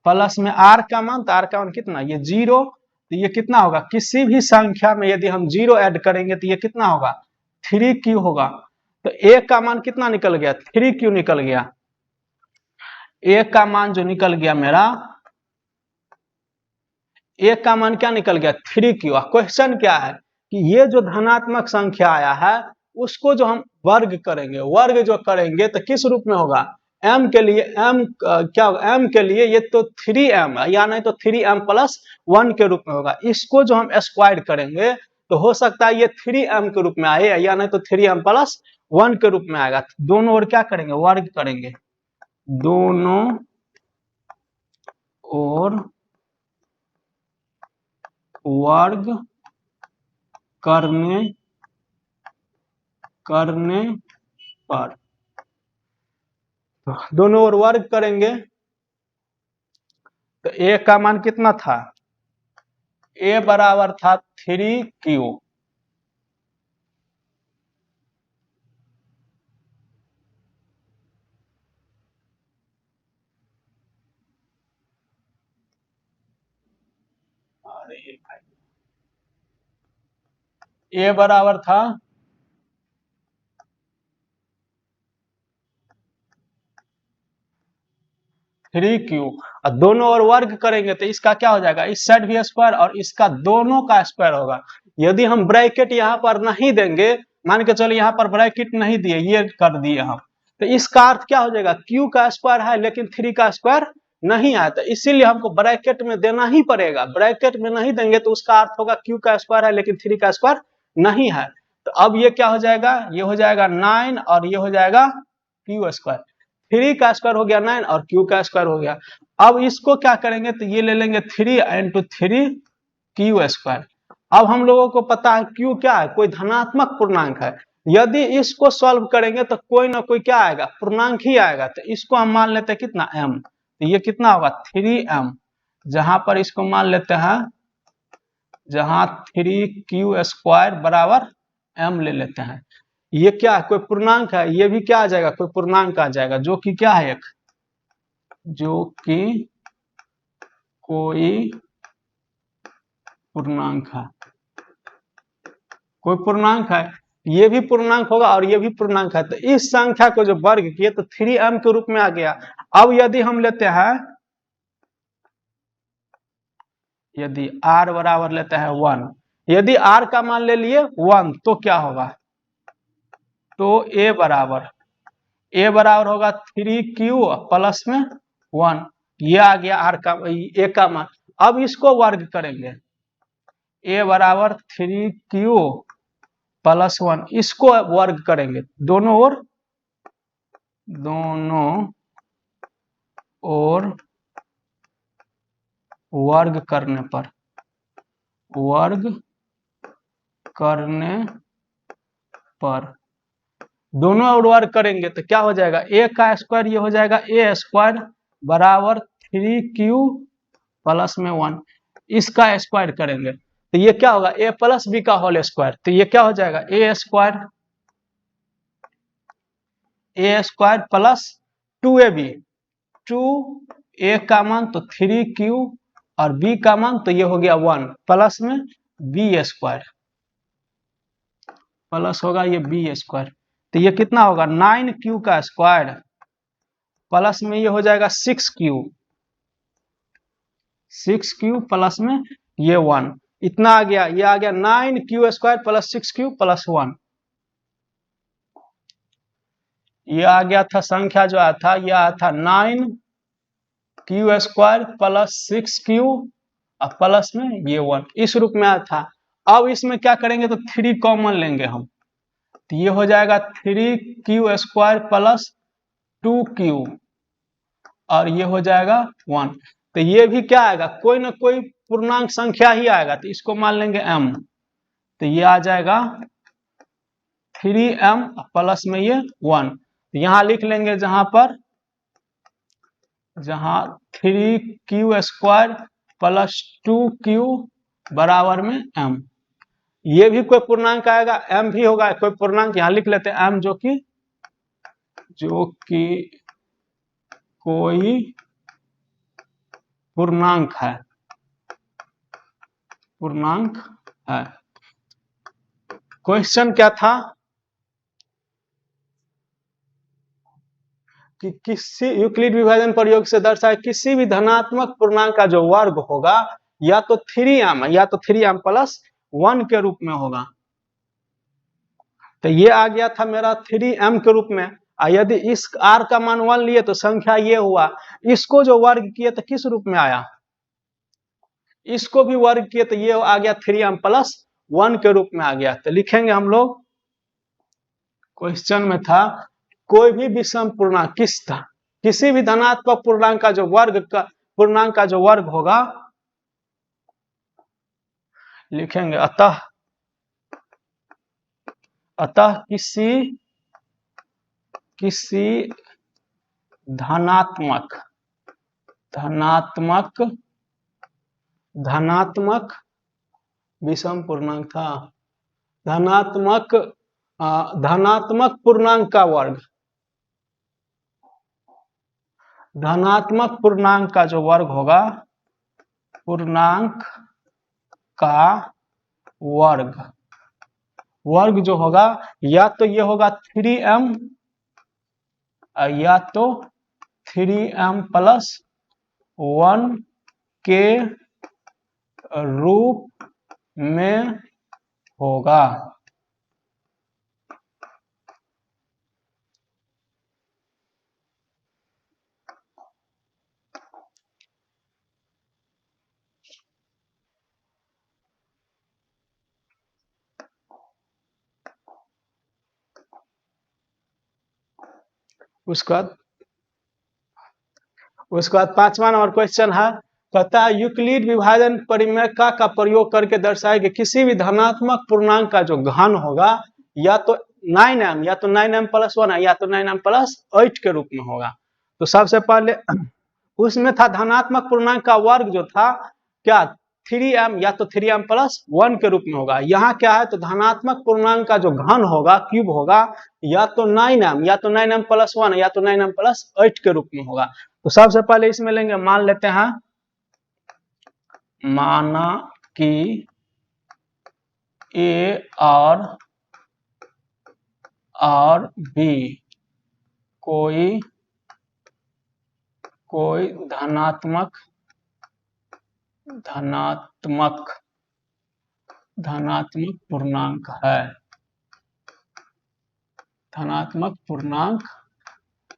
प्लस में r का मान, तो r का मान कितना, ये 0, तो ये कितना होगा, किसी भी संख्या में यदि हम 0 ऐड करेंगे तो ये कितना होगा, 3q होगा। तो a का मान कितना निकल गया, 3q निकल गया। a का मान जो निकल गया मेरा, a का मान क्या निकल गया, 3q। क्वेश्चन क्या है कि ये जो धनात्मक संख्या आया है उसको जो हम वर्ग करेंगे तो किस रूप में होगा, m के लिए क्या होगा, m के लिए ये तो 3m है, या नहीं तो 3m प्लस 1 के रूप में होगा। इसको जो हम स्क्वायर करेंगे तो हो सकता है ये 3m के रूप में आए, या नहीं तो 3m प्लस 1 के रूप में आएगा। दोनों ओर क्या करेंगे, वर्ग करेंगे, दोनों ओर वर्ग करने पर, दोनों ओर वर्ग करेंगे तो a का मान कितना था, a बराबर था 3q, a बराबर था 3q, और दोनों ओर वर्ग करेंगे तो इसका क्या हो जाएगा, इस साइड भी स्क्वायर और इसका दोनों का स्क्वायर होगा। यदि हम ब्रैकेट यहाँ पर नहीं देंगे, मान के चलो यहाँ पर ब्रैकेट नहीं दिए, ये कर दिए हम, तो इसका अर्थ क्या हो जाएगा, q का स्क्वायर है लेकिन 3 का स्क्वायर नहीं आता, इसीलिए हमको ब्रैकेट में देना ही पड़ेगा। ब्रैकेट में नहीं देंगे तो उसका अर्थ होगा q का स्क्वायर है लेकिन 3 का स्क्वायर नहीं है। तो अब ये क्या हो जाएगा, ये हो जाएगा 9 और ये हो जाएगा q स्क्वायर, 3 का स्क्वायर हो गया 9 और q का स्क्वायर हो गया। अब इसको क्या करेंगे, तो ये ले लेंगे 3 इंटू 3 q स्क्वायर। अब हम लोगों को पता है q क्या है, कोई धनात्मक पूर्णांक है। यदि इसको सॉल्व करेंगे तो कोई ना कोई क्या आएगा, पूर्णांक ही आएगा। तो इसको हम मान लेते हैं कितना, m, तो ये कितना होगा 3m, जहां पर इसको मान लेते हैं, जहां 3q स्क्वायर बराबर m ले लेते हैं। ये क्या है, कोई पूर्णांक है, ये भी क्या आ जाएगा, कोई पूर्णांक आ जाएगा, जो कि क्या है, एक जो कि कोई पूर्णांक है, कोई पूर्णांक है, ये भी पूर्णांक होगा और ये भी पूर्णांक है। तो इस संख्या को जो वर्ग किए तो 3m के रूप में आ गया। अब यदि हम लेते हैं, यदि r बराबर लेते हैं 1, यदि r का मान ले लिए 1 तो क्या होगा, तो a बराबर होगा 3q प्लस में 1, ये आ गया a का मान। अब इसको वर्ग करेंगे, a बराबर 3q प्लस 1, इसको वर्ग करेंगे, दोनों ओर वर्ग करने पर, वर्ग करने पर दोनों और वर्ग करेंगे तो क्या हो जाएगा, ए का स्क्वायर ये हो जाएगा ए स्क्वायर बराबर 3q प्लस में 1, इसका स्क्वायर करेंगे तो ये क्या होगा, ए प्लस बी का होल स्क्वायर, तो ये क्या हो जाएगा ए स्क्वायर प्लस 2ab, 2a का मान तो 3q और b का मान तो ये हो गया 1 प्लस में b स्क्वायर, प्लस होगा ये b स्क्वायर, तो ये कितना होगा 9q का स्क्वायर प्लस में ये हो जाएगा 6q, 6q प्लस में ये 1, इतना आ गया, ये आ गया 9q square plus 6q plus 1, ये आ गया था संख्या जो आया था, ये आया था 9q स्क्वायर प्लस 6q और प्लस में ये 1, इस रूप में आया था। अब इसमें क्या करेंगे तो 3 कॉमन लेंगे हम, तो ये हो जाएगा 3q स्क्वायर प्लस 2q और ये हो जाएगा 1, तो ये भी क्या आएगा, कोई ना कोई पूर्णांक संख्या ही आएगा, तो इसको मान लेंगे m, तो ये आ जाएगा 3m प्लस में ये 1, तो यहां लिख लेंगे जहां 3q स्क्वायर प्लस 2q बराबर में m, ये भी कोई पूर्णांक आएगा, m भी होगा कोई पूर्णांक, यहां लिख लेते हैं m जो कि कोई पूर्णांक है, क्वेश्चन क्या था कि किसी यूक्लिड विभाजन प्रयोग से दर्शाए किसी भी धनात्मक पूर्णांक का जो वर्ग होगा या तो 3m या तो 3m प्लस 1 के रूप में होगा, तो ये आ गया था मेरा 3m के रूप में, यदि इस r का मान 1 लिए तो संख्या ये हुआ, इसको जो वर्ग किए तो किस रूप में आया, इसको भी वर्ग किए तो ये आ गया 3m प्लस 1 के रूप में आ गया, तो लिखेंगे हम लोग क्वेश्चन में था कोई भी विषम पूर्णांक किसी भी धनात्मक पूर्णांक का जो वर्ग होगा, लिखेंगे अतः किसी धनात्मक विषम पूर्णांक था, धनात्मक पूर्णांक का वर्ग, धनात्मक पूर्णांक का जो वर्ग होगा, पूर्णांक का वर्ग जो होगा या तो ये होगा 3m या तो 3m प्लस 1 के रूप में होगा, उसके बाद 5वां नंबर क्वेश्चन है, कहता है यूक्लिड विभाजन परिमेय का प्रयोग करके दर्शाए कि किसी भी धनात्मक पूर्णांक का जो घन होगा या तो 9m या तो 9m प्लस 1 या तो 9m प्लस 8 के रूप में होगा, तो सबसे पहले उसमें था धनात्मक पूर्णांक का वर्ग जो था क्या 3m या तो 3m प्लस 1 के रूप में होगा, यहाँ क्या है तो धनात्मक पूर्णांक का जो घन होगा क्यूब होगा या तो 9m या तो 9m प्लस 1 या तो 9m प्लस 8 के रूप में होगा, तो सबसे पहले इसमें लेंगे, मान लेते हैं माना कि ए और बी कोई धनात्मक पूर्णांक है, धनात्मक पूर्णांक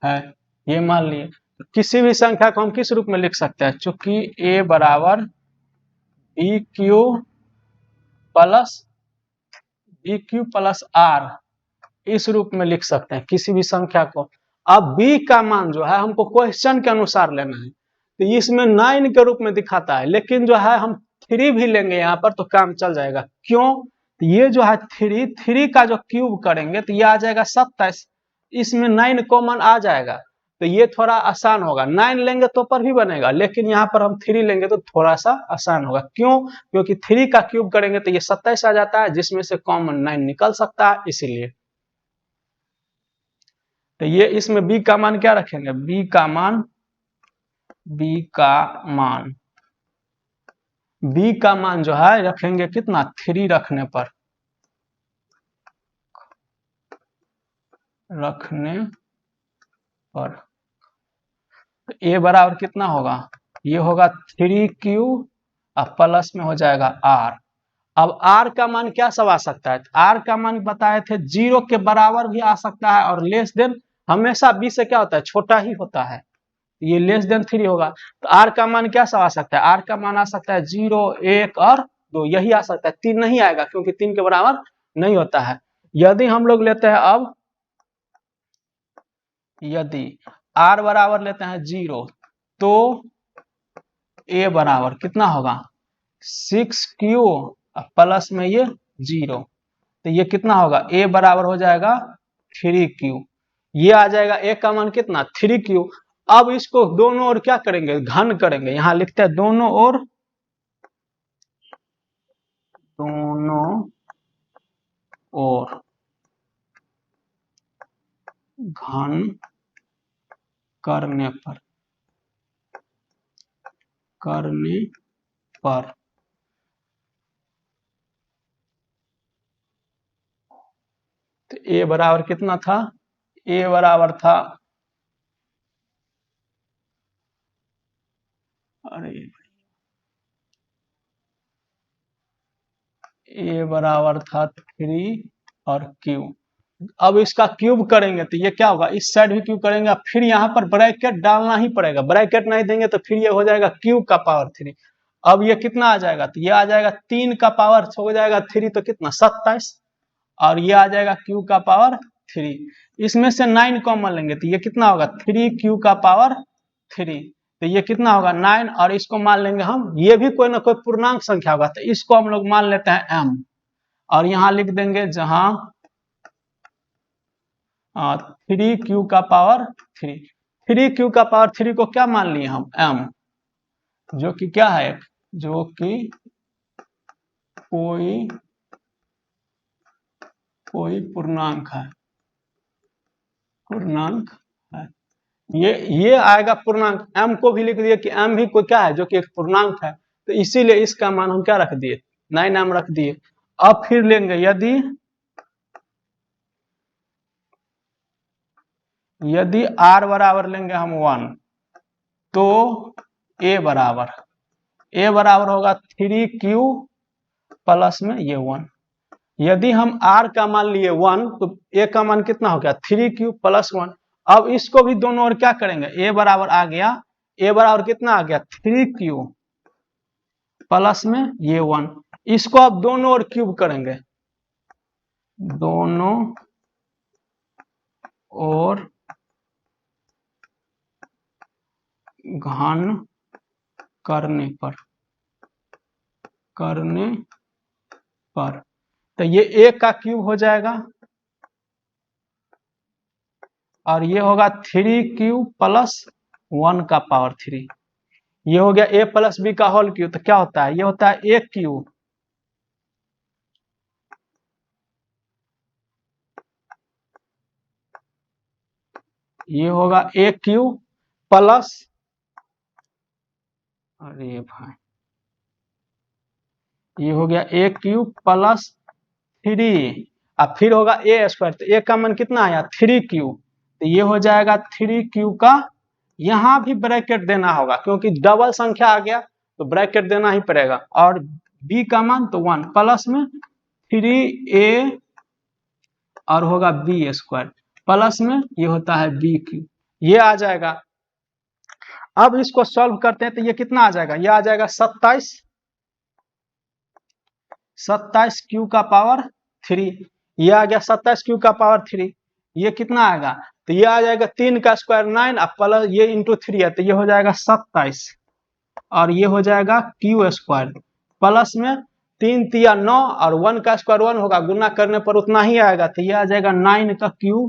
है, ये मान लिए, तो किसी भी संख्या को हम किस रूप में लिख सकते हैं, चूंकि a बराबर bq प्लस r इस रूप में लिख सकते हैं किसी भी संख्या को। अब b का मान जो है हमको क्वेश्चन के अनुसार लेना है, तो इसमें 9 के रूप में दिखाता है, लेकिन जो है हम 3 भी लेंगे यहाँ पर तो काम चल जाएगा। क्यों? तो ये जो है 3 का जो क्यूब करेंगे तो ये आ जाएगा 27, इसमें 9 कॉमन आ जाएगा तो ये थोड़ा आसान होगा। 9 लेंगे तो पर भी बनेगा, लेकिन यहाँ पर हम 3 लेंगे तो थोड़ा सा आसान होगा। क्यों? क्योंकि 3 का क्यूब करेंगे तो ये 27 आ जाता है, जिसमें से कॉमन 9 निकल सकता है, इसीलिए। तो ये इसमें b का मान क्या रखेंगे? b का मान b का मान जो है रखेंगे कितना? 3 रखने पर तो a बराबर कितना होगा? ये होगा 3q और प्लस में हो जाएगा r। अब r का मान क्या सब आ सकता है? r का मान बताए थे 0 के बराबर भी आ सकता है, और लेस देन हमेशा b से क्या होता है? छोटा ही होता है। ये लेस देन 3 होगा। तो r का मान क्या सब आ सकता है? r का मान आ सकता है 0, 1 और 2, यही आ सकता है। 3 नहीं आएगा क्योंकि 3 के बराबर नहीं होता है। यदि हम लोग लेते हैं, अब यदि r बराबर लेते हैं 0 तो a बराबर कितना होगा? 6q प्लस में ये 0, तो ये कितना होगा? a बराबर हो जाएगा 3q। ये आ जाएगा a का मान कितना? 3q। अब इसको दोनों ओर क्या करेंगे? घन करेंगे। यहां लिखते हैं दोनों ओर घन करने पर तो a बराबर कितना था? a बराबर था, a बराबर था 3 और q। अब इसका क्यूब करेंगे तो ये क्या होगा? इस साइड भी क्यूब करेंगे, फिर यहाँ पर ब्रैकेट डालना ही पड़ेगा। ब्रैकेट नहीं देंगे तो फिर ये हो जाएगा क्यूब का पावर 3। अब ये कितना आ जाएगा? तो ये आ जाएगा 3 का पावर हो जाएगा 3, तो कितना? 27, और ये आ जाएगा क्यू का पावर 3। इसमें से 9 कॉमन लेंगे तो ये कितना होगा? 3q का पावर 3। तो ये कितना होगा? 9, और इसको मान लेंगे हम, ये भी कोई ना कोई पूर्णांक संख्या होगा, तो इसको हम लोग मान लेते हैं m, और यहाँ लिख देंगे जहां 3q का पावर 3। 3q का पावर 3 को क्या मान लिए हम? m, जो कि क्या है? जो कि कोई पूर्णांक है। ये आएगा पूर्णांक। m को भी लिख दिए कि m भी कोई क्या है? जो कि एक पूर्णांक है, तो इसीलिए इसका मान हम क्या रख दिए? 9m रख दिए। अब फिर लेंगे, यदि r बराबर लेंगे हम 1 तो a बराबर होगा 3q प्लस में ये 1। यदि हम r का मान लिए 1 तो a का मान कितना हो गया? 3q plus 1। अब इसको भी दोनों ओर क्या करेंगे? a बराबर आ गया, a बराबर कितना आ गया? 3q प्लस में ये 1। इसको अब दोनों ओर क्यूब करेंगे, दोनों ओर घन करने पर तो ये a का क्यूब हो जाएगा, और ये होगा 3q प्लस 1 का पावर 3। ये हो गया a प्लस b का होल क्यूब। तो क्या होता है? ये होता है a क्यूब ये होगा a क्यूब प्लस, अरे भाई, ये हो गया a क्यूब प्लस 3, और फिर होगा a स्क्वायर। तो a का मान कितना आया? 3q। तो ये हो जाएगा 3q का, यहां भी ब्रैकेट देना होगा क्योंकि डबल संख्या आ गया तो ब्रैकेट देना ही पड़ेगा। और b का मान तो 1 प्लस में 3a और होगा b स्क्वायर प्लस में ये होता है b क्यूब। ये आ जाएगा। अब इसको सॉल्व करते हैं तो ये कितना आ जाएगा? ये आ जाएगा 27q का पावर 3। ये आ गया 27q का पावर 3। ये कितना आएगा? तो ये आ जाएगा 3 का स्क्वायर 9 और प्लस ये इंटू 3 है तो ये हो जाएगा 27 और ये हो जाएगा क्यू स्क्वायर प्लस में 3 तिया 9 और 1 का स्क्वायर 1 होगा, गुना करने पर उतना ही आएगा तो ये आ जाएगा 9 का क्यू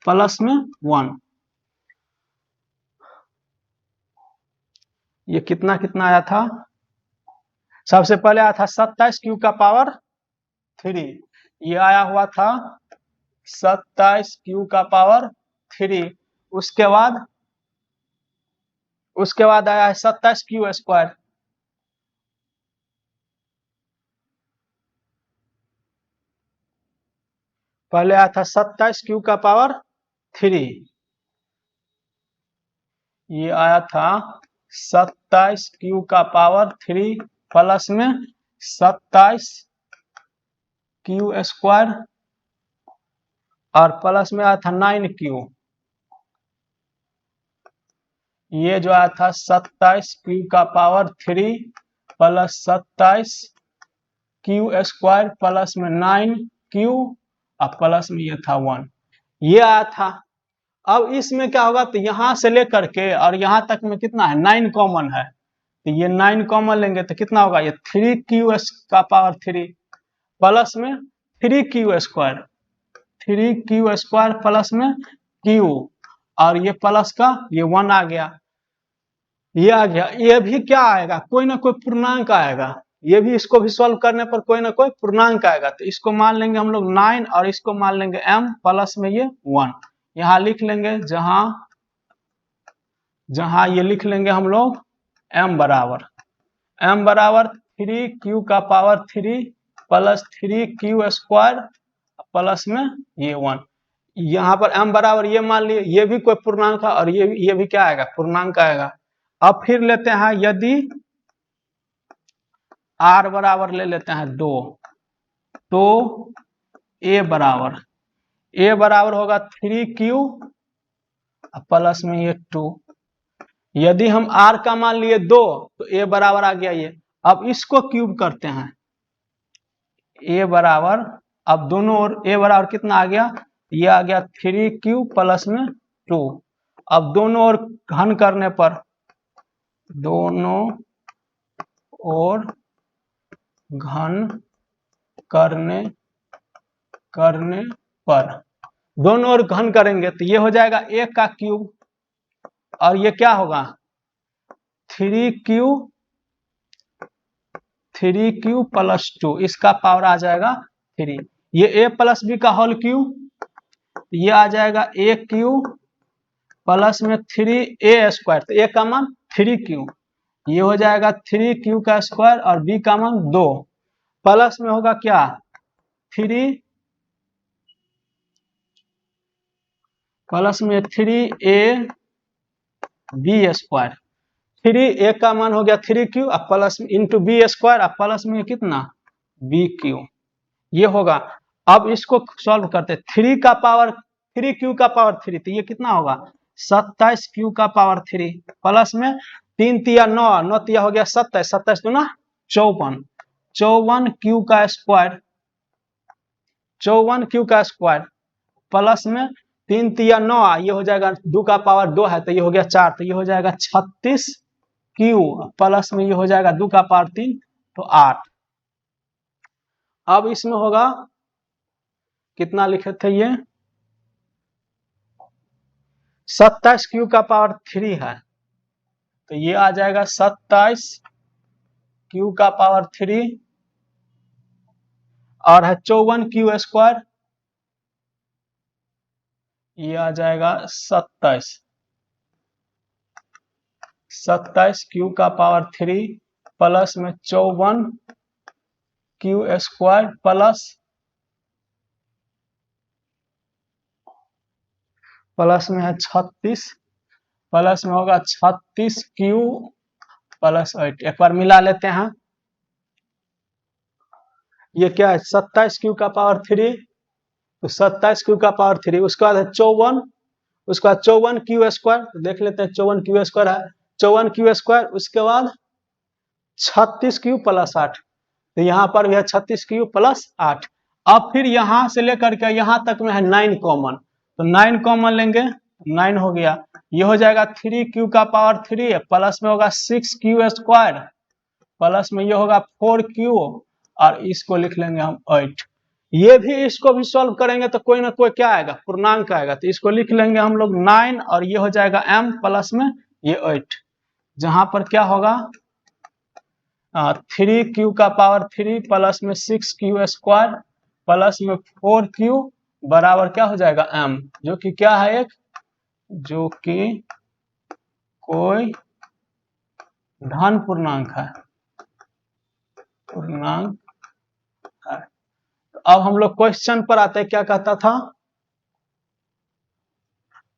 प्लस में 1। ये कितना कितना आया था, सबसे पहले आया था 27 क्यू का पावर 3, ये आया हुआ था 27 क्यू का पावर 3। उसके बाद आया है 27 क्यू स्क्वायर, पहले आया था 27 क्यू का पावर 3, ये आया था 27 क्यू का पावर 3 प्लस में 27 क्यू स्क्वायर और प्लस में आया था 9 क्यू, ये जो आया था 27 क्यू का power 3 plus 27 Q square plus में 9 क्यू और प्लस में ये था 1, ये आया था। अब इसमें क्या होगा, तो यहां से लेकर के और यहां तक में कितना है 9 कॉमन है, तो ये 9 कॉमन लेंगे तो कितना होगा, ये 3 क्यू का पावर 3 प्लस में 3 Q square, 3 Q square plus में क्यू और ये प्लस का ये 1 आ गया, ये आ गया। ये भी क्या आएगा, कोई ना कोई पूर्णांक आएगा, ये भी इसको भी सॉल्व करने पर कोई ना कोई पूर्णांक आएगा, तो इसको मान लेंगे हम लोग 9 और इसको मान लेंगे m प्लस में ये 1, यहाँ लिख लेंगे जहां ये लिख लेंगे हम लोग m बराबर 3 क्यू का power 3 plus 3 Q square plus में ये 1, यहाँ पर m बराबर ये मान लिए, ये भी कोई पूर्णांक है और ये भी क्या आएगा, पूर्णांक आएगा। अब फिर लेते हैं यदि r बराबर ले लेते हैं 2 तो a बराबर होगा 3q प्लस में ये 2, यदि हम r का मान लिए 2 तो a बराबर आ गया ये। अब इसको क्यूब करते हैं, a बराबर, अब दोनों ओर a बराबर कितना आ गया, ये आ गया 3q प्लस में 2, अब दोनों ओर घन करने पर, दोनों ओर घन करने पर, दोनों ओर घन करेंगे तो ये हो जाएगा 1 का क्यूब और ये क्या होगा 3q प्लस 2, इसका पावर आ जाएगा 3, ये a प्लस बी का होल क्यूब, ये आ जाएगा a क्यूब प्लस में 3a स्क्वायर, तो a का मान 3q, ये हो जाएगा 3q का स्क्वायर और b का मान 2 प्लस में होगा क्या 3 प्लस में 3a b स्क्वायर, 3a का मान हो गया 3q और प्लस इंटू b स्क्वायर और प्लस में कितना bq, ये होगा। अब इसको सॉल्व करते, 3 का पावर 3q का पावर 3, तो ये कितना होगा 27q का पावर 3 प्लस में 3 तिया 9, 9 तिया हो गया 27, 27 दूना 54, 54q का स्क्वायर, 54q का स्क्वायर प्लस में 3 तिया 9, ये हो जाएगा 2 का पावर 2 है तो ये हो गया 4, तो ये हो जाएगा 36q प्लस में ये हो जाएगा 2 का पावर 3 तो 8। अब इसमें होगा कितना लिखे थे, ये 27q का पावर 3 है तो ये आ जाएगा 27q का पावर 3 और है 54q स्क्वायर, ये आ जाएगा 27q का पावर 3 प्लस में 54q स्क्वायर प्लस में है 36, प्लस में होगा 36q प्लस 8, एक बार मिला लेते हैं, ये क्या है 27q का पावर 3, तो 27q का पावर 3, उसके बाद है 54, उसके बाद 54q स्क्वायर, तो देख लेते हैं 54q स्क्वायर है 54q स्क्वायर, उसके बाद 36q प्लस 8, तो यहाँ पर भी है 36q प्लस 8। अब फिर यहां से लेकर के यहां तक में है 9 कॉमन, तो 9 कॉमन लेंगे, 9 हो गया। ये हो जाएगा 3q का पावर 3 प्लस में होगा 6q स्क्वायर प्लस में ये होगा 4q और इसको लिख लेंगे हम 8। ये भी इसको भी सॉल्व करेंगे तो कोई ना कोई क्या आएगा, पूर्णांक आएगा, तो इसको लिख लेंगे हम लोग 9 और ये हो जाएगा m प्लस में ये 8, जहां पर क्या होगा 3q का पावर 3 प्लस में 6q स्क्वायर प्लस में 4q बराबर क्या हो जाएगा m, जो कि क्या है एक, जो कि कोई धन पूर्णांक है, पूर्णांक है। तो अब हम लोग क्वेश्चन पर आते हैं। क्या कहता था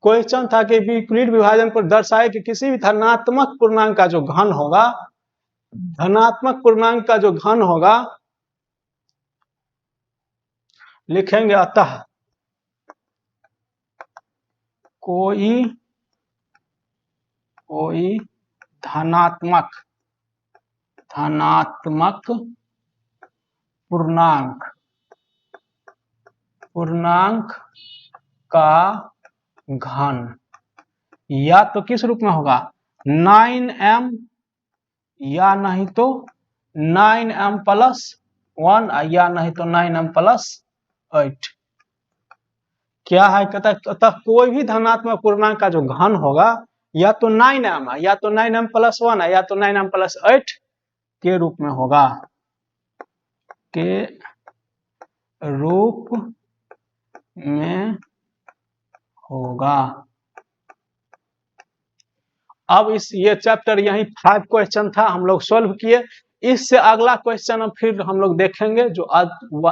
क्वेश्चन था कि यूक्लिड विभाजन पर दर्शाए कि किसी भी धनात्मक पूर्णांक का जो घन होगा, धनात्मक पूर्णांक का जो घन होगा लिखेंगे अतः कोई धनात्मक पूर्णांक का घन या तो किस रूप में होगा 9m या नहीं तो 9m प्लस 1 या नहीं तो 9m प्लस 8। क्या है, कहता है अतः कोई भी धनात्मक पूर्णांक का जो घन होगा या तो 9m है या तो 9m प्लस 1 है या तो 9m प्लस 8 के रूप में होगा, के रूप में होगा। अब ये चैप्टर यही 5 क्वेश्चन था, हम लोग सॉल्व किए। इससे अगला क्वेश्चन फिर हम लोग देखेंगे जो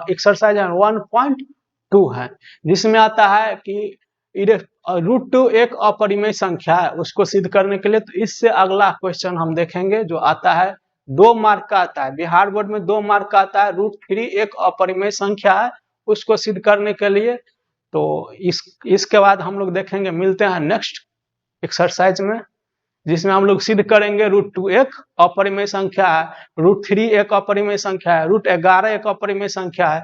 एक्सरसाइज 1.2 है, जिसमें आता है कि √2 एक अपरिमेय संख्या है, उसको सिद्ध करने के लिए। तो इससे अगला क्वेश्चन हम देखेंगे जो आता है 2 मार्क का आता है, बिहार बोर्ड में 2 मार्क का आता है। √3 एक अपरिमेय संख्या है, उसको सिद्ध करने के लिए। तो इसके बाद हम लोग देखेंगे, मिलते हैं नेक्स्ट एक्सरसाइज में, जिसमें हम लोग सिद्ध करेंगे √2 एक अपरिमेय संख्या है, √3 एक अपरिमेय संख्या है, √11 एक अपरिमेय संख्या है।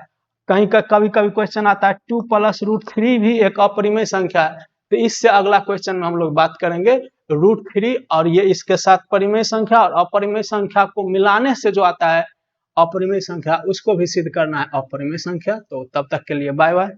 कहीं का कभी कभी क्वेश्चन आता है 2 प्लस √3 भी एक अपरिमेय संख्या है। तो इससे अगला क्वेश्चन में हम लोग बात करेंगे √3 और ये इसके साथ परिमेय संख्या और अपरिमेय संख्या को मिलाने से जो आता है अपरिमेय संख्या, उसको भी सिद्ध करना है अपरिमेय संख्या। तो तब तक के लिए बाय बाय।